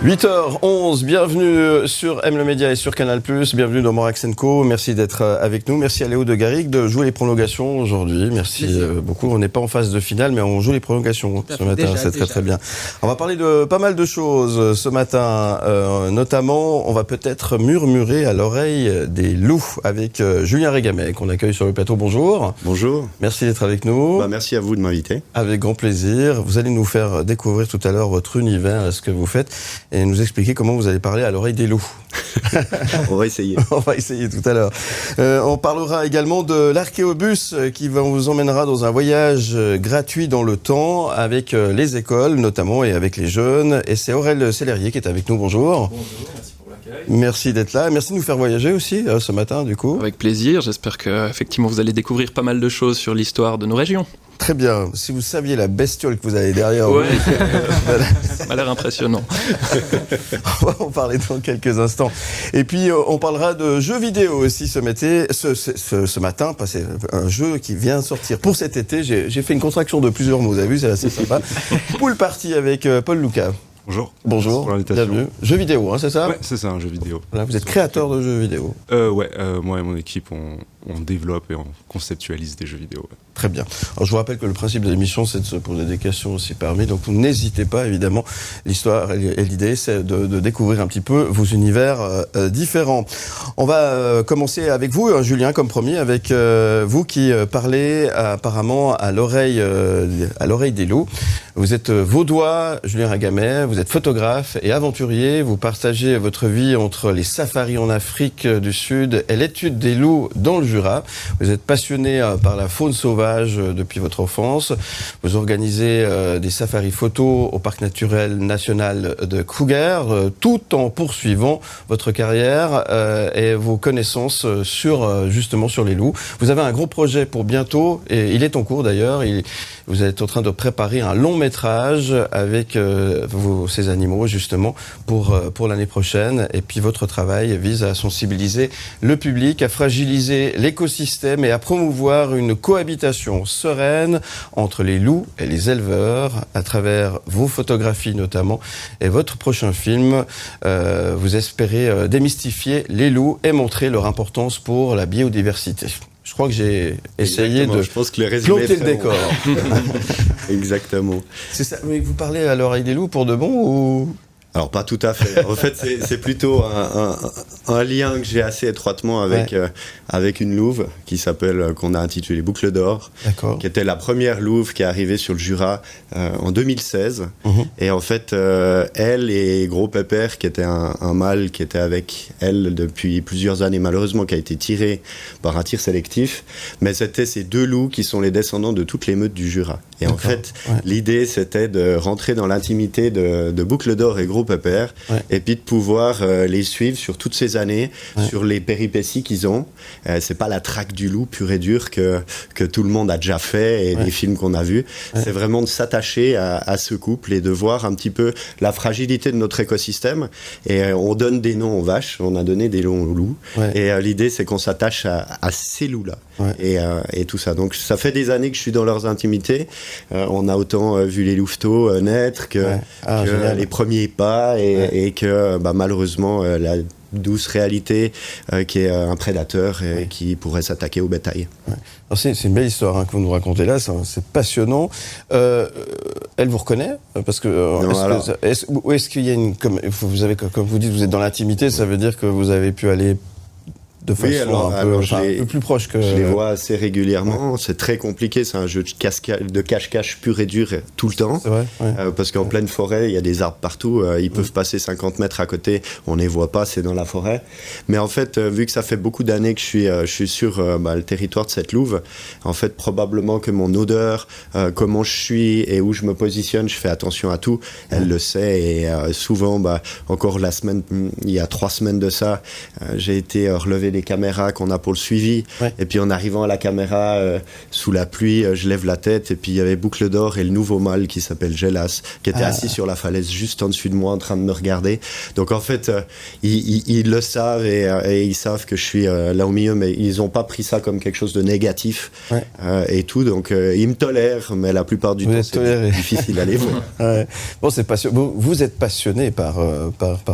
8h11, bienvenue sur M le Média et sur Canal+, bienvenue dans Morax & Co. Merci d'être avec nous. Merci à Léo de Garrigue de jouer les prolongations aujourd'hui. Merci beaucoup. On n'est pas en phase de finale, mais on joue les prolongations ce matin. C'est très très bien. On va parler de pas mal de choses ce matin. Notamment, on va peut-être murmurer à l'oreille des loups avec Julien Régamet, qu'on accueille sur le plateau. Bonjour. Bonjour. Merci d'être avec nous. Merci à vous de m'inviter. Avec grand plaisir. Vous allez nous faire découvrir tout à l'heure votre univers, ce que vous faites, et nous expliquer comment vous allez parler à l'oreille des loups. On va essayer. On va essayer tout à l'heure. On parlera également de l'Archéobus qui vous emmènera dans un voyage gratuit dans le temps avec les écoles notamment et avec les jeunes. Et c'est Aurèle Sellerier qui est avec nous. Bonjour. Bonjour, merci pour l'accueil. Merci d'être là. Merci de nous faire voyager aussi ce matin du coup. Avec plaisir. J'espère qu'effectivement vous allez découvrir pas mal de choses sur l'histoire de nos régions. Très bien. Si vous saviez la bestiole que vous avez derrière vous. Ça m'a l'air impressionnant. On va en parler dans quelques instants. Et puis, on parlera de jeux vidéo aussi ce matin. C'est un jeu qui vient sortir pour cet été. J'ai fait une contraction de plusieurs mots, vous avez vu, c'est assez sympa. Pool Party avec Paul Lucas. Bonjour. Bonjour. Bienvenue. Jeux vidéo, c'est ça ? Ouais, c'est ça, un jeu vidéo. Là, vous êtes créateur de jeux vidéo. Moi et mon équipe, on développe et on conceptualise des jeux vidéo. Ouais. Très bien. Alors, je vous rappelle que le principe de l'émission, c'est de se poser des questions aussi parmi. Donc, vous n'hésitez pas, évidemment. L'histoire et l'idée, c'est de découvrir un petit peu vos univers différents. On va commencer avec vous, Julien, comme premier, avec vous qui parlez apparemment à l'oreille des loups. Vous êtes vaudois, Julien Régamet, vous êtes photographe et aventurier. Vous partagez votre vie entre les safaris en Afrique du Sud et l'étude des loups dans le Jura. Vous êtes passionné par la faune sauvage depuis votre enfance. Vous organisez des safaris photos au parc naturel national de Kruger, tout en poursuivant votre carrière et vos connaissances justement sur les loups. Vous avez un gros projet pour bientôt, et il est en cours d'ailleurs. Vous êtes en train de préparer un long métrage avec ces animaux justement pour l'année prochaine. Et puis votre travail vise à sensibiliser le public, à fragiliser l'écosystème et à promouvoir une cohabitation sereine entre les loups et les éleveurs à travers vos photographies notamment. Et votre prochain film, vous espérez démystifier les loups et montrer leur importance pour la biodiversité. Je crois que j'ai essayé de planter le décor. Exactement. C'est ça. Mais vous parlez à l'oreille des loups pour de bon ou... Alors pas tout à fait. En fait, c'est plutôt un lien que j'ai assez étroitement avec une louve qu'on a intitulée Boucle d'Or, qui était la première louve qui est arrivée sur le Jura en 2016. Et en fait, elle et Gros Pépère, qui était un mâle qui était avec elle depuis plusieurs années, malheureusement, qui a été tiré par un tir sélectif. Mais c'était ces deux loups qui sont les descendants de toutes les meutes du Jura. Et en fait, l'idée, c'était de rentrer dans l'intimité de Boucle d'Or et Gros Pépère, et puis de pouvoir les suivre sur toutes ces années, sur les péripéties qu'ils ont. C'est pas la traque du loup pure et dure que tout le monde a déjà fait et des films qu'on a vus. C'est vraiment de s'attacher à ce couple et de voir un petit peu la fragilité de notre écosystème. Et on donne des noms aux vaches, on a donné des noms aux loups. Et l'idée, c'est qu'on s'attache à ces loups-là et tout ça. Donc ça fait des années que je suis dans leurs intimités. On a autant vu les louveteaux naître que les premiers pas et que malheureusement la douce réalité qui est un prédateur et qui pourrait s'attaquer au bétail. Alors c'est une belle histoire que vous nous racontez là, c'est passionnant. Elle vous reconnaît parce que est-ce qu'il y a comme vous dites, vous êtes dans l'intimité, ça veut dire que vous avez pu aller de façon un peu plus proche que... Je les vois assez régulièrement. C'est très compliqué. C'est un jeu de cache-cache pur et dur tout le temps. C'est vrai, parce qu'en pleine forêt, il y a des arbres partout. Ils peuvent passer 50 mètres à côté. On ne les voit pas, c'est dans la forêt. Mais en fait, vu que ça fait beaucoup d'années que je suis sur le territoire de cette louve, en fait, probablement que mon odeur, comment je suis et où je me positionne, je fais attention à tout. Elle le sait. Et souvent, encore il y a 3 semaines de ça, j'ai été relever les caméras qu'on a pour le suivi. Et puis en arrivant à la caméra, sous la pluie, je lève la tête et puis il y avait Boucle d'Or et le nouveau mâle qui s'appelle Gélas, qui était assis sur la falaise juste en dessus de moi en train de me regarder. Donc en fait, ils le savent et ils savent que je suis là au milieu, mais ils n'ont pas pris ça comme quelque chose de négatif et tout. Donc ils me tolèrent, mais la plupart du temps, c'est difficile à les voir. Bon, c'est passionnant. Vous êtes passionné par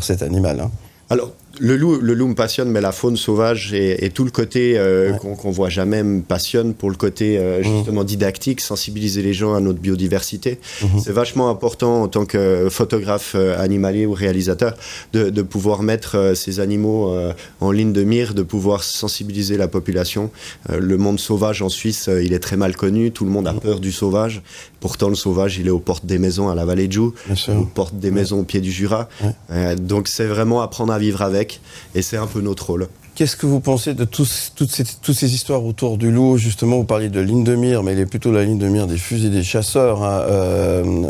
cet animal, hein. Alors, le loup me passionne, mais la faune sauvage et tout le côté qu'on voit jamais me passionne pour le côté justement didactique, sensibiliser les gens à notre biodiversité. C'est vachement important en tant que photographe animalier ou réalisateur de pouvoir mettre ces animaux en ligne de mire, de pouvoir sensibiliser la population. Le monde sauvage en Suisse, il est très mal connu, tout le monde a peur du sauvage. Pourtant, le sauvage, il est aux portes des maisons à la vallée de Joux, aux portes des maisons au pied du Jura. Donc c'est vraiment apprendre à vivre avec. Et c'est un peu notre rôle. Qu'est-ce que vous pensez de toutes ces histoires autour du loup? Justement, vous parliez de ligne de mire, mais il est plutôt la ligne de mire des fusils des chasseurs,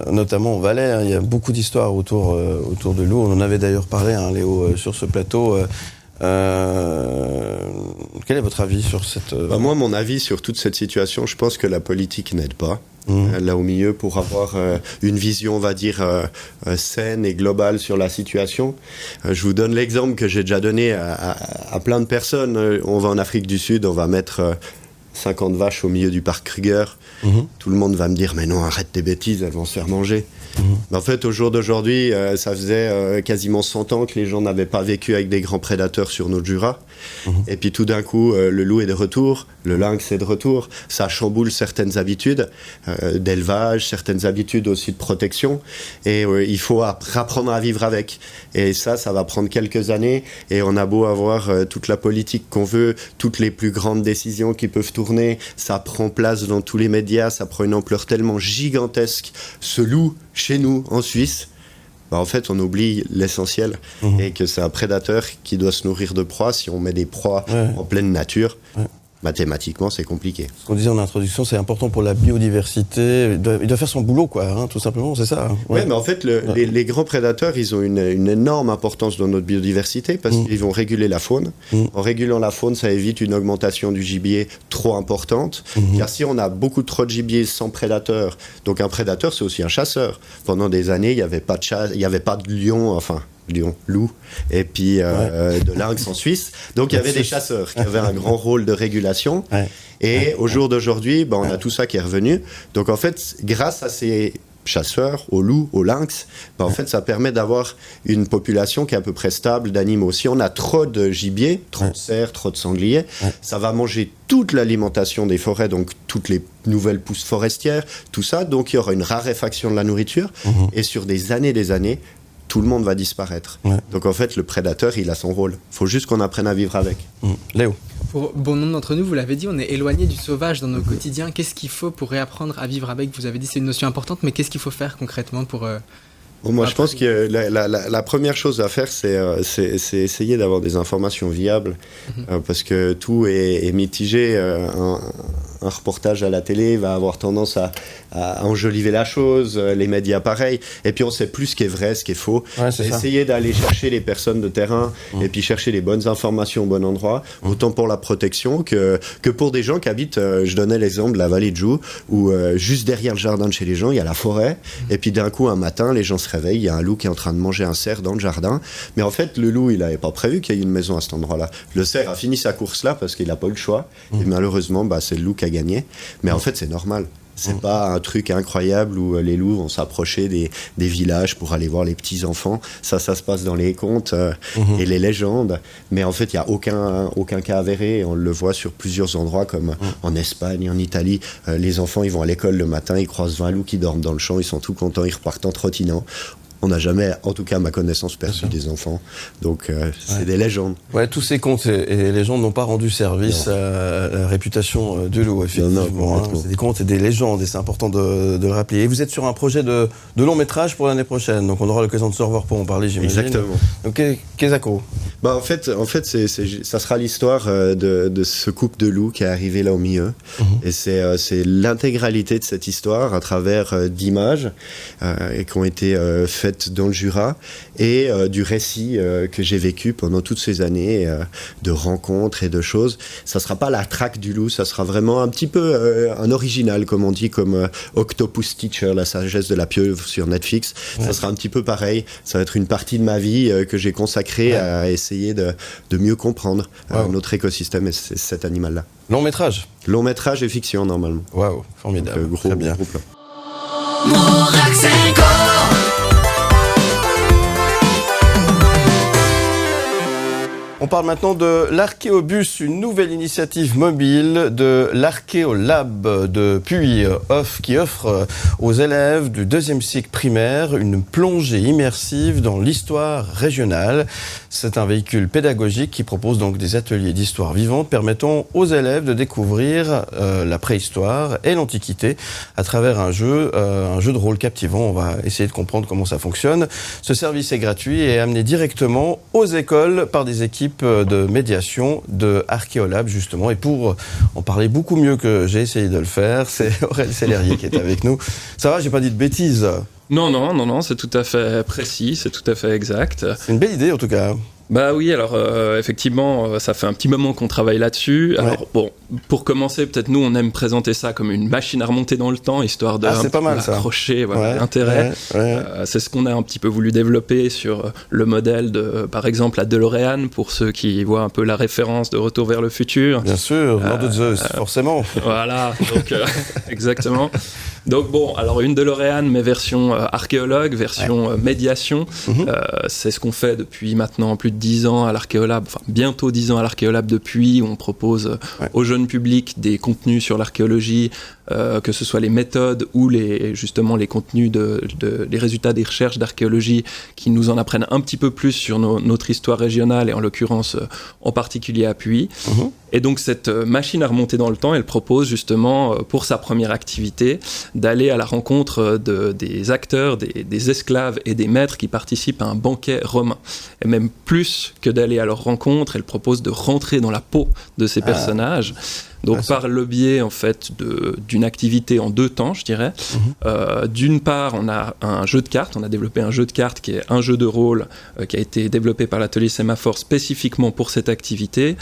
notamment au Valais. Il y a beaucoup d'histoires autour de loup. On en avait d'ailleurs parlé, Léo, sur ce plateau. Quel est votre avis sur cette... Moi, mon avis sur toute cette situation, je pense que la politique n'aide pas. Là au milieu, pour avoir une vision, on va dire, saine et globale sur la situation. Je vous donne l'exemple que j'ai déjà donné à plein de personnes. On va en Afrique du Sud, on va mettre 50 vaches au milieu du parc Kruger. Tout le monde va me dire, mais non, arrête tes bêtises, elles vont se faire manger. Mais en fait, au jour d'aujourd'hui, ça faisait quasiment 100 ans que les gens n'avaient pas vécu avec des grands prédateurs sur notre Jura. Et puis tout d'un coup, le loup est de retour, le lynx est de retour. Ça chamboule certaines habitudes d'élevage, certaines habitudes aussi de protection. Et il faut apprendre à vivre avec. Et ça va prendre quelques années. Et on a beau avoir toute la politique qu'on veut, toutes les plus grandes décisions qui peuvent tourner, ça prend place dans tous les médias, ça prend une ampleur tellement gigantesque. Ce loup, chez nous, en Suisse, en fait, on oublie l'essentiel et que c'est un prédateur qui doit se nourrir de proies. Si on met des proies en pleine nature, mathématiquement, c'est compliqué. Ce qu'on disait en introduction, c'est important pour la biodiversité. Il doit faire son boulot, quoi, tout simplement, c'est ça. Oui, mais en fait, les grands prédateurs, ils ont une énorme importance dans notre biodiversité parce qu'ils vont réguler la faune. En régulant la faune, ça évite une augmentation du gibier trop importante. Car si on a beaucoup trop de gibier sans prédateur, donc un prédateur, c'est aussi un chasseur. Pendant des années, il n'y avait pas de chasse, il n'y avait pas de loup, et puis de lynx en Suisse. Donc il y avait des chasseurs qui avaient un grand rôle de régulation. Et au jour d'aujourd'hui, on a tout ça qui est revenu. Donc en fait, grâce à ces chasseurs, aux loups, aux lynx, en fait, ça permet d'avoir une population qui est à peu près stable d'animaux. Si on a trop de gibier, trop de cerfs, trop de sangliers, ça va manger toute l'alimentation des forêts, donc toutes les nouvelles pousses forestières, tout ça. Donc il y aura une raréfaction de la nourriture. Et sur des années, tout le monde va disparaître. Donc en fait, le prédateur, il a son rôle. Il faut juste qu'on apprenne à vivre avec. Léo. Pour bon nombre d'entre nous, vous l'avez dit, on est éloigné du sauvage dans nos quotidiens. Qu'est-ce qu'il faut pour réapprendre à vivre avec? Vous avez dit c'est une notion importante, mais qu'est-ce qu'il faut faire concrètement pour... Moi, je pense que la première chose à faire, c'est essayer d'avoir des informations viables, parce que tout est mitigé. Un reportage à la télé va avoir tendance à enjoliver la chose, les médias pareil, et puis on sait plus ce qui est vrai, ce qui est faux. Essayer d'aller chercher les personnes de terrain et puis chercher les bonnes informations au bon endroit, autant pour la protection que pour des gens qui habitent, je donnais l'exemple de la vallée de Joux, où juste derrière le jardin de chez les gens, il y a la forêt, et puis d'un coup, un matin, les gens se réveillent, il y a un loup qui est en train de manger un cerf dans le jardin, mais en fait, le loup, il n'avait pas prévu qu'il y ait une maison à cet endroit-là. Le cerf a fini sa course là parce qu'il n'a pas eu le choix, et malheureusement, c'est le loup qui a gagné. Mais en fait, c'est normal. C'est pas un truc incroyable où les loups vont s'approcher des villages pour aller voir les petits-enfants. Ça se passe dans les contes et les légendes. Mais en fait, il n'y a aucun cas avéré. On le voit sur plusieurs endroits, comme en Espagne, en Italie. Les enfants, ils vont à l'école le matin, ils croisent 20 loups qui dorment dans le champ, ils sont tout contents, ils repartent en trottinant. on n'a jamais, en tout cas à ma connaissance, perçu des enfants. Donc c'est des légendes. Ouais, tous ces contes et légendes n'ont pas rendu service à la réputation du loup, effectivement. C'est des contes et des légendes, et c'est important de le rappeler. Et vous êtes sur un projet de long métrage pour l'année prochaine, donc on aura l'occasion de se revoir pour en parler, j'imagine. Exactement. Donc, Kezako. En fait ça sera l'histoire de ce couple de loups qui est arrivé là au milieu. Et c'est l'intégralité de cette histoire à travers d'images qui ont été faites dans le Jura et du récit que j'ai vécu pendant toutes ces années de rencontres et de choses. Ça sera pas la traque du loup, ça sera vraiment un petit peu un original, comme on dit, comme Octopus Teacher, la sagesse de la pieuvre sur Netflix. Ça sera un petit peu pareil. Ça va être une partie de ma vie que j'ai consacrée à essayer de mieux comprendre notre écosystème et cet animal-là. Long métrage. Long métrage et fiction, normalement. Waouh, formidable. Donc, très bien. Gros plan. On parle maintenant de l'Archéobus, une nouvelle initiative mobile de l'Archéolab de Puy, qui offre aux élèves du 2e cycle primaire une plongée immersive dans l'histoire régionale. C'est un véhicule pédagogique qui propose donc des ateliers d'histoire vivante permettant aux élèves de découvrir la préhistoire et l'Antiquité à travers un jeu de rôle captivant. On va essayer de comprendre comment ça fonctionne. Ce service est gratuit et est amené directement aux écoles par des équipes de médiation de Archéolab, justement. Et pour en parler beaucoup mieux que j'ai essayé de le faire, c'est Aurèle Sellerier qui est avec nous. Ça va, j'ai pas dit de bêtises? Non, c'est tout à fait précis, c'est tout à fait exact. C'est une belle idée en tout cas. Bah oui, alors effectivement, ça fait un petit moment qu'on travaille là-dessus. Alors bon, pour commencer, peut-être nous, on aime présenter ça comme une machine à remonter dans le temps, histoire de accrocher l'intérêt. C'est ce qu'on a un petit peu voulu développer sur le modèle de, par exemple, la DeLorean, pour ceux qui voient un peu la référence de Retour vers le futur. Bien sûr, Lord of Zeus, forcément. Voilà, donc exactement. Donc bon, alors une DeLorean, mais version archéologue, version médiation. C'est ce qu'on fait depuis maintenant plus de 10 ans à l'Archéolab, enfin bientôt 10 ans à l'Archéolab depuis, où on propose au jeune public des contenus sur l'archéologie, que ce soit les méthodes ou justement les contenus les résultats des recherches d'archéologie qui nous en apprennent un petit peu plus sur notre histoire régionale et en l'occurrence en particulier à Puy. Et donc cette machine à remonter dans le temps, elle propose justement pour sa première activité d'aller à la rencontre des acteurs, des esclaves et des maîtres qui participent à un banquet romain. Et même plus que d'aller à leur rencontre, elle propose de rentrer dans la peau de ces personnages. Donc par le biais en fait d'une activité en 2 temps, je dirais. D'une part, on a un jeu de cartes, on a développé un jeu de cartes qui est un jeu de rôle qui a été développé par l'atelier Sémaphore spécifiquement pour cette activité,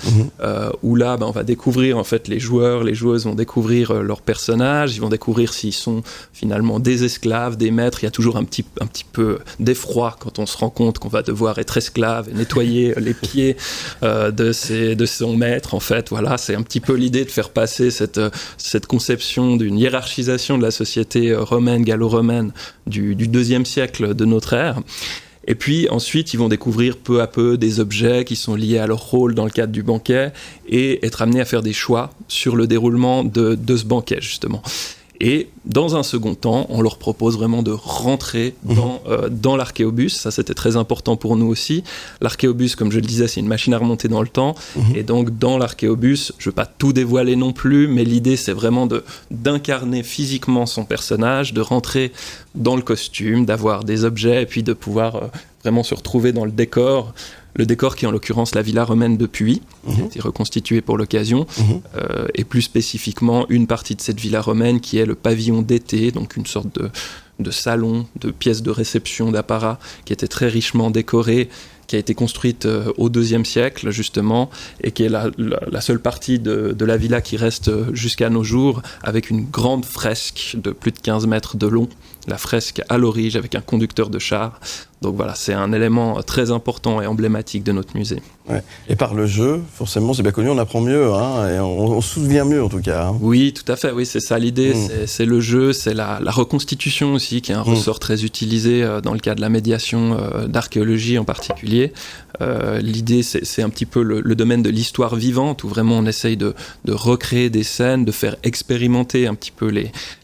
où là on va découvrir en fait les joueurs, les joueuses vont découvrir leurs personnages, ils vont découvrir s'ils sont finalement des esclaves, des maîtres. Il y a toujours un petit peu d'effroi quand on se rend compte qu'on va devoir être esclave et nettoyer les pieds de son maître. En fait, voilà, c'est un petit peu l'idée de faire passer cette conception d'une hiérarchisation de la société romaine, gallo-romaine du 2e siècle de notre ère. Et puis ensuite, ils vont découvrir peu à peu des objets qui sont liés à leur rôle dans le cadre du banquet et être amenés à faire des choix sur le déroulement de ce banquet, justement. Et dans un second temps, on leur propose vraiment de rentrer dans l'Archéobus. Ça, c'était très important pour nous aussi. L'Archéobus, comme je le disais, c'est une machine à remonter dans le temps. Et donc, dans l'Archéobus, je ne veux pas tout dévoiler non plus, mais l'idée, c'est vraiment d'incarner physiquement son personnage, de rentrer dans le costume, d'avoir des objets, et puis de pouvoir vraiment se retrouver dans le décor. Le décor qui est en l'occurrence la villa romaine de Puy, qui a été reconstituée pour l'occasion, et plus spécifiquement une partie de cette villa romaine qui est le pavillon d'été, donc une sorte de salon, de pièces de réception, d'apparat, qui était très richement décorée, qui a été construite au IIe siècle justement, et qui est la seule partie de la villa qui reste jusqu'à nos jours, avec une grande fresque de plus de 15 mètres de long, la fresque à l'origine avec un conducteur de char. Donc voilà, c'est un élément très important et emblématique de notre musée. Ouais. Et par le jeu, forcément, c'est bien connu, on apprend mieux, hein, et on se souvient mieux en tout cas. Hein. Oui, tout à fait, oui, c'est ça l'idée, c'est le jeu, c'est la reconstitution aussi, qui est un ressort très utilisé dans le cas de la médiation d'archéologie en particulier. L'idée, c'est un petit peu le domaine de l'histoire vivante, où vraiment on essaye de recréer des scènes, de faire expérimenter un petit peu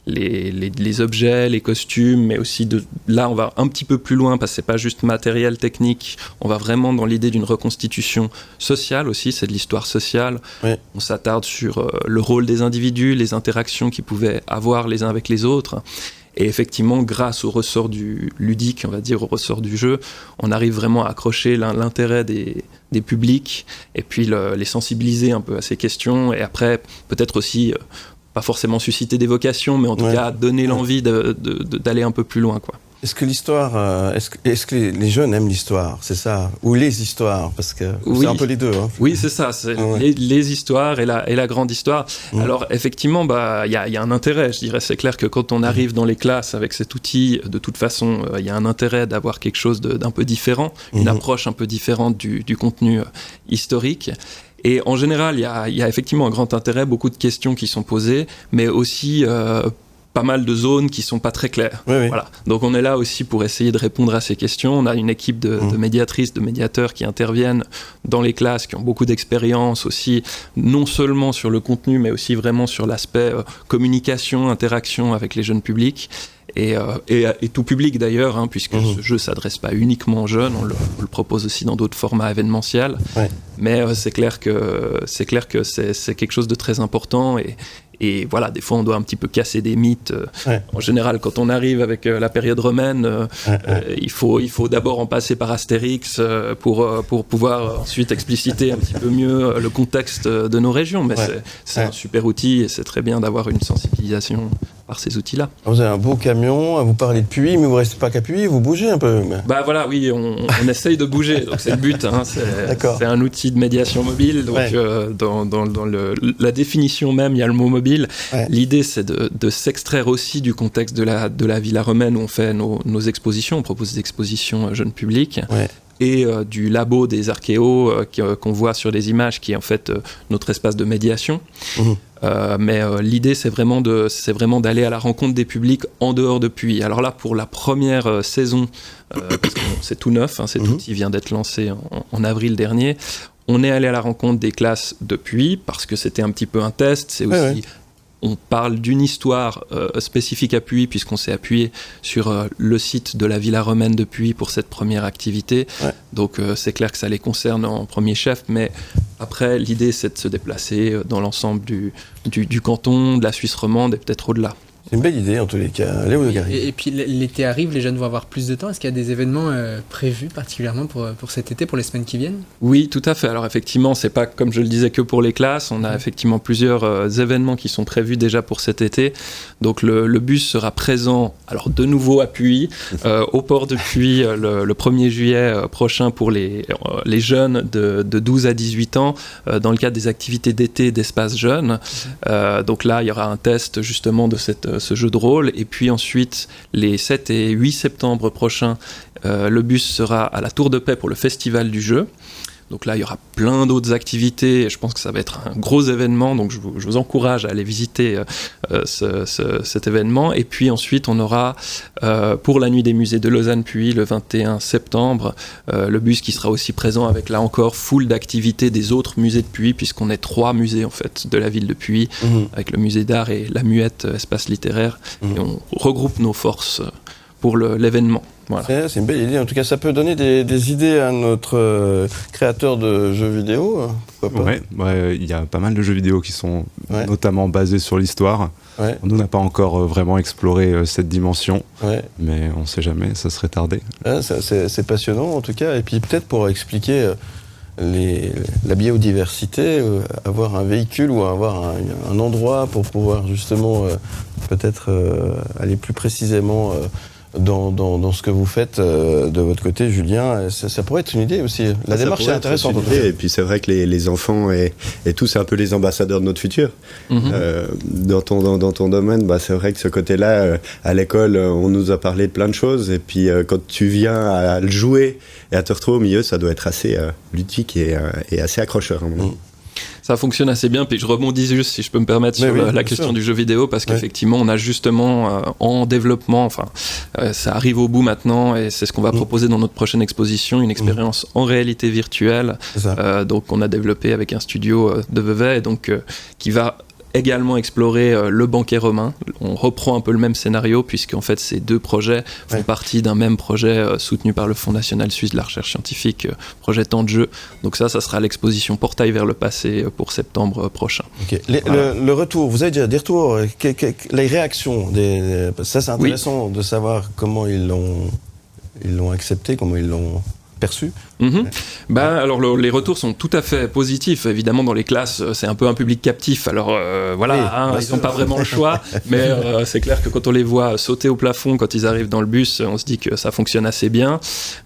les objets, les costumes, mais aussi là on va un petit peu plus loin, parce que c'est pas juste matériel, technique, on va vraiment dans l'idée d'une reconstitution sociale aussi, c'est de l'histoire sociale. Oui. On s'attarde sur le rôle des individus, les interactions qu'ils pouvaient avoir les uns avec les autres. Et effectivement, grâce au ressort du ludique, on va dire, au ressort du jeu, on arrive vraiment à accrocher l'intérêt des publics et puis les sensibiliser un peu à ces questions. Et après, peut-être aussi, pas forcément susciter des vocations, mais en tout cas donner l'envie d'aller un peu plus loin, quoi. Est-ce que l'histoire, est-ce que les jeunes aiment l'histoire, c'est ça, ou les histoires, parce que c'est un peu les deux. Hein. Oui, c'est ça, c'est les histoires et la grande histoire. Alors effectivement, il y a un intérêt, je dirais. C'est clair que quand on arrive dans les classes avec cet outil, de toute façon, il y a un intérêt d'avoir quelque chose d'un peu différent, une approche un peu différente du contenu historique. Et en général, il y a effectivement un grand intérêt, beaucoup de questions qui sont posées, mais aussi pas mal de zones qui sont pas très claires. Oui. Voilà. Donc on est là aussi pour essayer de répondre à ces questions. On a une équipe de médiatrices, de médiateurs qui interviennent dans les classes, qui ont beaucoup d'expérience aussi, non seulement sur le contenu, mais aussi vraiment sur l'aspect communication, interaction avec les jeunes publics. Et tout public d'ailleurs, hein, puisque ce jeu ne s'adresse pas uniquement aux jeunes, on le propose aussi dans d'autres formats événementiels. Ouais. Mais c'est clair que c'est quelque chose de très important et voilà, des fois on doit un petit peu casser des mythes. En général, quand on arrive avec la période romaine, il faut d'abord en passer par Astérix pour pouvoir ensuite expliciter un petit peu mieux le contexte de nos régions. Mais c'est un super outil et c'est très bien d'avoir une sensibilisation par ces outils-là. Vous avez un beau camion, vous parlez de Puy, mais vous ne restez pas qu'à Puy, vous bougez un peu. Bah voilà, oui, on essaye de bouger, donc c'est le but. Hein, c'est un outil de médiation mobile, donc dans la définition même, il y a le mot mobile. L'idée, c'est de s'extraire aussi du contexte de la Villa romaine où on fait nos expositions, on propose des expositions jeunes publics. Et du labo des archéos qu'on voit sur les images, qui est en fait notre espace de médiation. Mais l'idée, c'est vraiment d'aller à la rencontre des publics en dehors de Puy. Alors là, pour la première saison, parce que c'est tout neuf, hein, cet outil vient d'être lancé en avril dernier, on est allé à la rencontre des classes de Puy, parce que c'était un petit peu un test, c'est aussi... On parle d'une histoire spécifique à Puy, puisqu'on s'est appuyé sur le site de la Villa romaine de Puy pour cette première activité. Donc c'est clair que ça les concerne en premier chef, mais après l'idée c'est de se déplacer dans l'ensemble du canton, de la Suisse romande et peut-être au-delà. C'est une belle idée en tous les cas. Léo de Gary. Et puis l'été arrive, les jeunes vont avoir plus de temps. Est-ce qu'il y a des événements prévus particulièrement pour cet été, pour les semaines qui viennent ? Oui, tout à fait. Alors effectivement, c'est pas comme je le disais que pour les classes. On a effectivement plusieurs événements qui sont prévus déjà pour cet été. Donc le bus sera présent, alors de nouveau à Puy, au port de Puy le 1er juillet prochain pour les jeunes de 12 à 18 ans dans le cadre des activités d'été d'espace jeunes. Donc là, il y aura un test justement de ce jeu de rôle, et puis ensuite les 7 et 8 septembre prochains le bus sera à la Tour de Paix pour le festival du jeu. Donc là il y aura plein d'autres activités et je pense que ça va être un gros événement, donc je vous encourage à aller visiter cet événement. Et puis ensuite on aura pour la nuit des musées de Lausanne-Puy le 21 septembre le bus qui sera aussi présent avec là encore foule d'activités des autres musées de Puy, puisqu'on est 3 musées en fait de la ville de Puy, avec le musée d'art et la Muette espace littéraire, et on regroupe nos forces pour l'événement. Voilà. C'est une belle idée. En tout cas, ça peut donner des idées à notre créateur de jeux vidéo. Pourquoi pas ? Il y a pas mal de jeux vidéo qui sont notamment basés sur l'histoire. Nous, on n'a pas encore vraiment exploré cette dimension, mais on ne sait jamais, ça serait tardé. C'est passionnant en tout cas. Et puis peut-être pour expliquer la biodiversité, avoir un véhicule ou avoir un endroit pour pouvoir justement peut-être aller plus précisément dans ce que vous faites de votre côté, Julien. Ça pourrait être une idée aussi. La démarche est intéressante. Et puis c'est vrai que les enfants et tous, c'est un peu les ambassadeurs de notre futur. Dans ton domaine, c'est vrai que ce côté-là, à l'école, on nous a parlé de plein de choses. Et puis quand tu viens à le jouer et à te retrouver au milieu, ça doit être assez ludique et assez accrocheur. Ça fonctionne assez bien, puis je rebondis juste, si je peux me permettre, sur la question du jeu vidéo, parce qu'effectivement, on a justement en développement, ça arrive au bout maintenant, et c'est ce qu'on va proposer dans notre prochaine exposition, une expérience en réalité virtuelle, donc on a développé avec un studio de Vevey, donc qui va également explorer le banquet romain. On reprend un peu le même scénario, puisqu'en fait ces deux projets font partie d'un même projet soutenu par le Fonds national suisse de la recherche scientifique, projet Temps de jeu. Donc ça sera l'exposition Portail vers le passé pour septembre prochain. Okay. Le retour, vous avez déjà des retours, les réactions, ça c'est intéressant de savoir comment ils l'ont accepté, comment ils l'ont perçu. Alors les retours sont tout à fait positifs. Évidemment, dans les classes, c'est un peu un public captif. Alors ils n'ont pas vraiment le choix, mais c'est clair que quand on les voit sauter au plafond quand ils arrivent dans le bus, on se dit que ça fonctionne assez bien.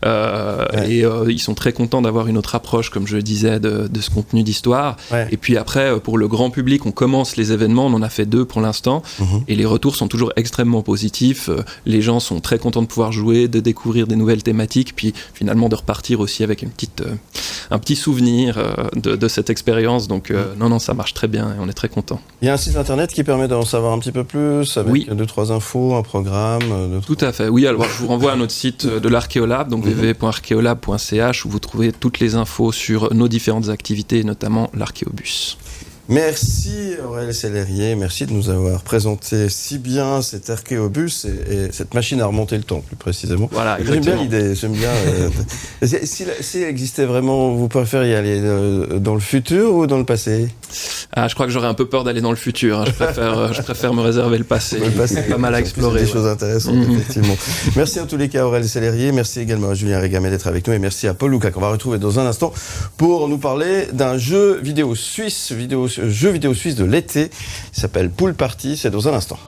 Et ils sont très contents d'avoir une autre approche, comme je le disais, de ce contenu d'histoire. Et puis après, pour le grand public, on commence les événements. On en a fait 2 pour l'instant. Et les retours sont toujours extrêmement positifs. Les gens sont très contents de pouvoir jouer, de découvrir des nouvelles thématiques, puis finalement de repartir aussi avec un petit souvenir de cette expérience. Donc non, ça marche très bien et on est très contents. Il y a un site internet qui permet d'en savoir un petit peu plus, avec 2-3 infos, un programme. Tout à fait, oui. Alors je vous renvoie à notre site de l'Archéolab, donc www.archeolab.ch, où vous trouvez toutes les infos sur nos différentes activités, notamment l'Archéobus. Merci Aurel Sellerier, merci de nous avoir présenté si bien cet archéobus et cette machine à remonter le temps, plus précisément. Voilà, j'aime bien l'idée, j'aime bien. S'il existait vraiment, vous préférez y aller dans le futur ou dans le passé ? Je crois que j'aurais un peu peur d'aller dans le futur. Je préfère me réserver le passé. C'est pas mal à explorer. Des choses intéressantes, effectivement. Merci en tous les cas Aurel Sellerier, merci également à Julien Régamé d'être avec nous et merci à Paul Lucas qu'on va retrouver dans un instant pour nous parler d'un jeu vidéo suisse de l'été. Il s'appelle Pool Party, c'est dans un instant.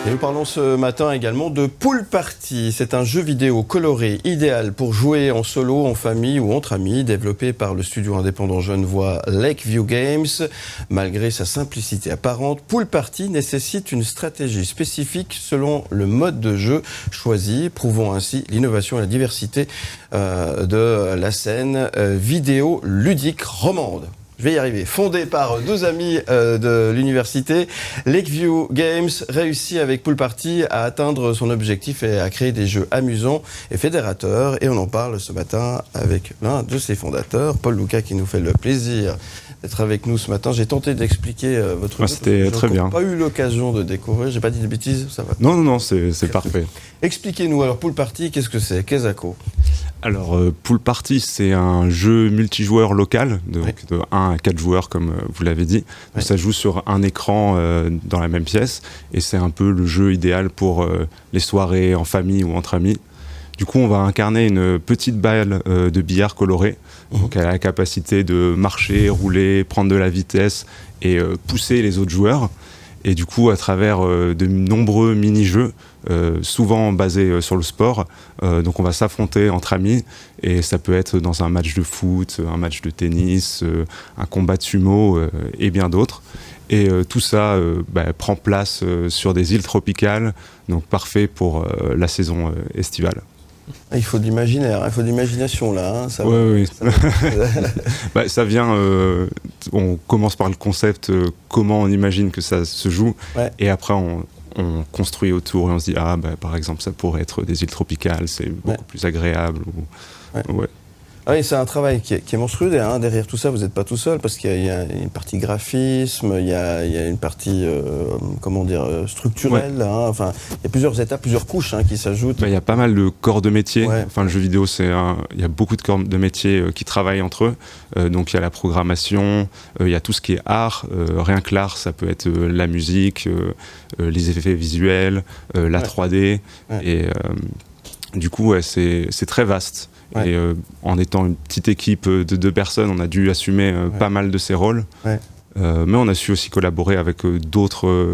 Et nous parlons ce matin également de Pool Party. C'est un jeu vidéo coloré, idéal pour jouer en solo, en famille ou entre amis, développé par le studio indépendant genevois Lakeview Games. Malgré sa simplicité apparente, Pool Party nécessite une stratégie spécifique selon le mode de jeu choisi, prouvant ainsi l'innovation et la diversité de la scène vidéo ludique romande. Je vais y arriver. Fondé par 2 amis de l'université, Lakeview Games réussit avec Pool Party à atteindre son objectif et à créer des jeux amusants et fédérateurs. Et on en parle ce matin avec l'un de ses fondateurs, Paul Lucas, qui nous fait le plaisir d'être avec nous ce matin. J'ai tenté d'expliquer votre jeu. C'était très bien. Je n'ai pas eu l'occasion de découvrir. J'ai pas dit de bêtises, ça va. Non, c'est parfait. Expliquez-nous alors Pool Party, qu'est-ce que c'est ? Kezako. Alors, Pool Party, c'est un jeu multijoueur local, donc de 1 à 4 joueurs, comme vous l'avez dit. Donc, ça joue sur un écran dans la même pièce, et c'est un peu le jeu idéal pour les soirées en famille ou entre amis. Du coup, on va incarner une petite balle de billard colorée. Donc, elle a la capacité de marcher, rouler, prendre de la vitesse et pousser les autres joueurs. Et du coup, à travers de nombreux mini-jeux, souvent basés sur le sport, donc on va s'affronter entre amis, et ça peut être dans un match de foot, un match de tennis, un combat de sumo et bien d'autres. Et tout ça prend place sur des îles tropicales, donc parfait pour la saison estivale. Il faut de l'imaginaire, il faut de l'imagination là. Hein, oui. Ça vient, on commence par le concept, comment on imagine que ça se joue, et après on construit autour et on se dit, par exemple, ça pourrait être des îles tropicales, c'est beaucoup plus agréable. Oui, c'est un travail qui est monstrueux derrière tout ça. Vous n'êtes pas tout seul parce qu'il y a une partie graphisme, il y a une partie structurelle. Ouais. Enfin, il y a plusieurs étapes, plusieurs couches qui s'ajoutent. Il y a pas mal de corps de métier. Ouais. Enfin, le jeu vidéo, il y a beaucoup de corps de métier qui travaillent entre eux. Donc, il y a la programmation, il y a tout ce qui est art. Rien que l'art, ça peut être la musique, les effets visuels, la 3D. Ouais. Et du coup, c'est très vaste. Ouais. Et en étant une petite équipe de 2 personnes, on a dû assumer pas mal de ces rôles. Ouais. mais on a su aussi collaborer avec d'autres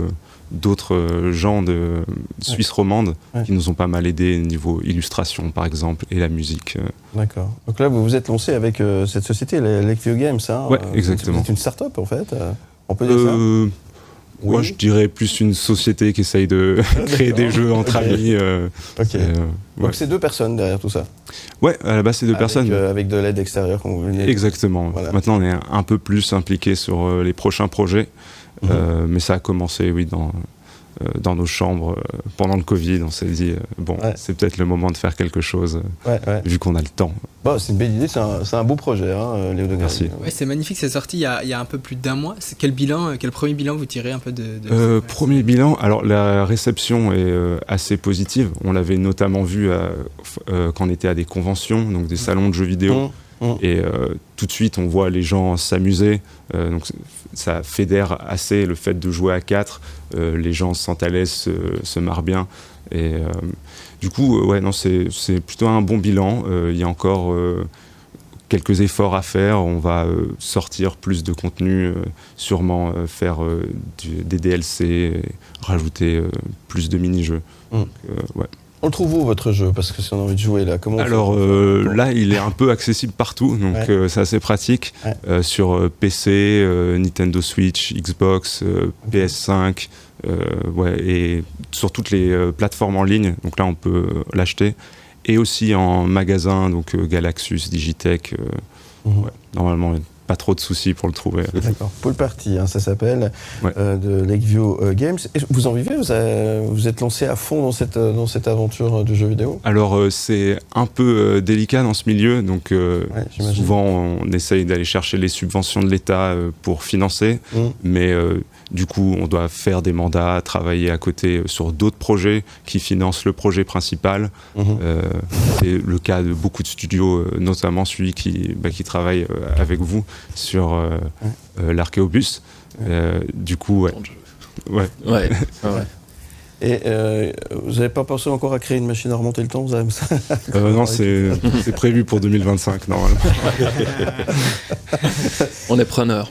gens de Suisse romande qui nous ont pas mal aidés niveau illustration par exemple et la musique. D'accord. Donc là vous vous êtes lancé avec cette société, Lakeview Games, hein. Ouais, exactement. Vous êtes une start-up en fait. On peut dire ça. Moi, je dirais plus une société qui essaye de créer des jeux entre amis. Donc c'est 2 personnes derrière tout ça. Ouais, à la base c'est 2 personnes. Avec de l'aide extérieure, comme vous venez. Exactement. Voilà. Maintenant, on est un peu plus impliqué sur les prochains projets, mais ça a commencé, oui, dans nos chambres pendant le Covid. On s'est dit c'est peut-être le moment de faire quelque chose vu qu'on a le temps. Bon, c'est une belle idée, c'est un beau projet, hein, Léo de Graine. Merci. Ouais, c'est magnifique, c'est sorti il y a un peu plus d'1 mois. Quel premier bilan vous tirez un peu de Premier bilan, alors la réception est assez positive. On l'avait notamment vu quand on était à des conventions, donc des salons de jeux vidéo. Et tout de suite, on voit les gens s'amuser. Donc ça fédère assez le fait de jouer à 4. Les gens se sentent à l'aise, se marrent bien. Et du coup, c'est plutôt un bon bilan. Il y a encore quelques efforts à faire. On va sortir plus de contenu, sûrement faire des DLC, rajouter plus de mini-jeux. On le trouve où votre jeu? Parce que si on a envie de jouer là, comment on fait? Là, il est un peu accessible partout, donc c'est assez pratique. Sur PC, Nintendo Switch, Xbox, PS5, et sur toutes les plateformes en ligne. Donc là, on peut l'acheter. Et aussi en magasin, donc Galaxus, Digitech. Normalement, pas trop de soucis pour le trouver. D'accord. Pool Party, ça s'appelle, de Lakeview Games. Et vous en vivez? Vous êtes lancé à fond dans cette aventure de jeux vidéo? Alors, c'est un peu délicat dans ce milieu. Donc, souvent, on essaye d'aller chercher les subventions de l'État pour financer. Mais du coup, on doit faire des mandats, travailler à côté sur d'autres projets qui financent le projet principal. C'est le cas de beaucoup de studios, notamment celui qui travaille avec vous sur l'Archéobus. Du coup, Et vous n'avez pas pensé encore à créer une machine à remonter le temps? Non, c'est prévu pour 2025, normalement. On est preneur.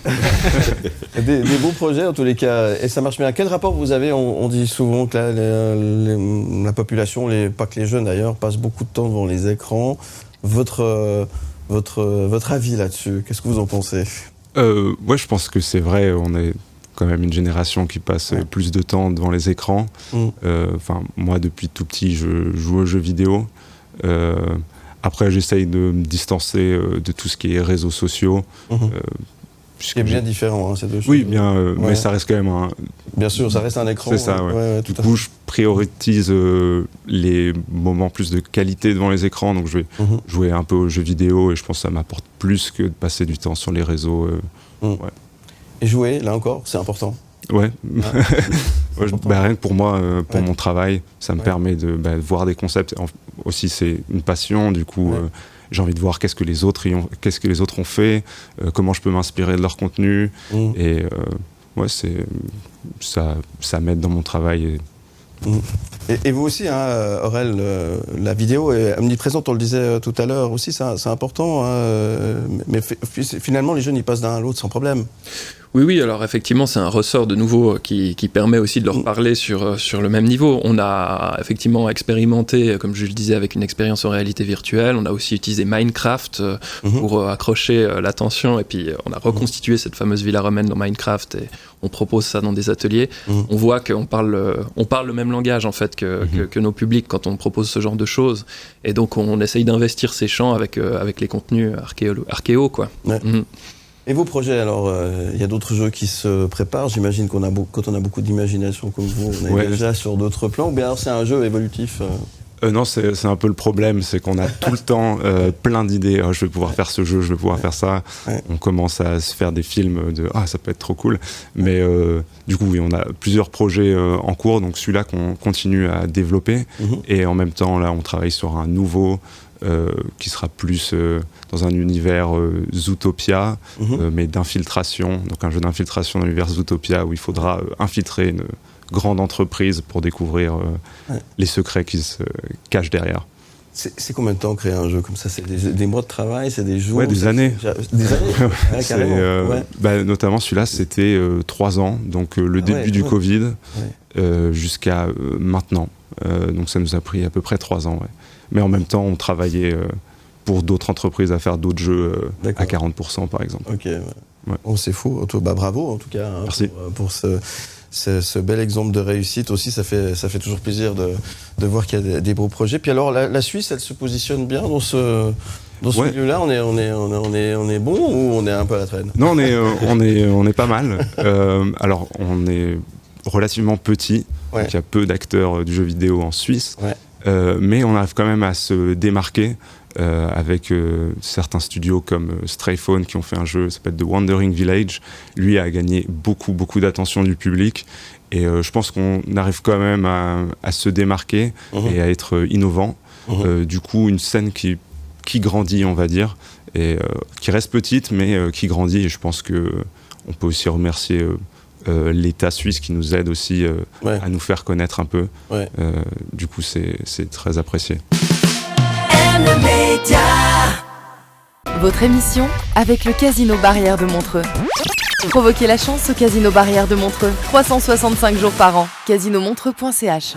Des beaux projets, en tous les cas. Et ça marche bien. Quel rapport vous avez? On dit souvent que la population, pas que les jeunes d'ailleurs, passe beaucoup de temps devant les écrans. Votre avis là-dessus, qu'est-ce que vous en pensez? Je pense que c'est vrai. On est quand même une génération qui passe plus de temps devant les écrans. Moi, depuis tout petit, je joue aux jeux vidéo. Après, j'essaye de me distancer de tout ce qui est réseaux sociaux. Ce qui est bien différent, ces deux choses. Oui, bien, mais ça reste quand même Bien sûr, ça reste un écran. C'est ça, du coup, je priorise les moments plus de qualité devant les écrans. Donc, je vais jouer un peu aux jeux vidéo et je pense que ça m'apporte plus que de passer du temps sur les réseaux. Et jouer, là encore, c'est important. Rien que pour moi, pour mon travail, ça me permet de voir des concepts. Aussi, c'est une passion, du coup, j'ai envie de voir qu'est-ce que les autres ont fait, comment je peux m'inspirer de leur contenu. Et ça m'aide dans mon travail. Et vous aussi, Aurel, la vidéo est omniprésente, on le disait tout à l'heure aussi, c'est important, mais finalement les jeunes ils passent d'un à l'autre sans problème. Oui, alors effectivement, c'est un ressort de nouveau qui permet aussi de leur parler sur le même niveau. On a effectivement expérimenté, comme je le disais, avec une expérience en réalité virtuelle. On a aussi utilisé Minecraft pour accrocher l'attention. Et puis, on a reconstitué cette fameuse villa romaine dans Minecraft et on propose ça dans des ateliers. On voit qu'on parle le même langage, en fait, que nos publics quand on propose ce genre de choses. Et donc, on essaye d'investir ces champs avec les contenus archéo, quoi. Et vos projets, alors, il y a d'autres jeux qui se préparent. J'imagine quand on a beaucoup d'imagination comme vous, on est déjà sur d'autres plans. Ou bien alors c'est un jeu évolutif Non, c'est un peu le problème, c'est qu'on a tout le temps plein d'idées. Je vais pouvoir faire ce jeu, je vais pouvoir faire ça. On commence à se faire des films de ça peut être trop cool. Mais du coup, oui, on a plusieurs projets en cours. Donc celui-là qu'on continue à développer. Et en même temps, là, on travaille sur un nouveau qui sera plus dans un univers Zootopia, mais d'infiltration. Donc un jeu d'infiltration dans l'univers Zootopia où il faudra infiltrer une grande entreprise pour découvrir les secrets qui se cachent derrière. C'est combien de temps créer un jeu comme ça? C'est des mois de travail, c'est des jours? Ouais, des années. Des années, carrément. Notamment celui-là, c'était 3 ans, donc le début du Covid jusqu'à maintenant. Donc ça nous a pris à peu près 3 ans. Ouais. Mais en même temps, on travaillait pour d'autres entreprises à faire d'autres jeux à 40% par exemple. Ok, ouais. Oh, c'est fou. Bravo en tout cas pour ce bel exemple de réussite aussi. Ça fait toujours plaisir de voir qu'il y a des beaux projets. Puis alors la Suisse, elle se positionne bien dans ce milieu-là. On est bon ou on est un peu à la traîne? Non, on est pas mal. Alors on est relativement petit. Donc il y a peu d'acteurs du jeu vidéo en Suisse. Mais on arrive quand même à se démarquer avec certains studios comme Strayphone qui ont fait un jeu qui s'appelle The Wandering Village. Lui a gagné beaucoup d'attention du public et je pense qu'on arrive quand même à se démarquer et à être innovant. Du coup, une scène qui grandit, on va dire, et qui reste petite mais qui grandit, et je pense qu'on peut aussi remercier l'État suisse qui nous aide aussi à nous faire connaître un peu. Du coup, c'est très apprécié. Votre émission avec le Casino Barrière de Montreux. Provoquez la chance au Casino Barrière de Montreux. 365 jours par an. casinomontreux.ch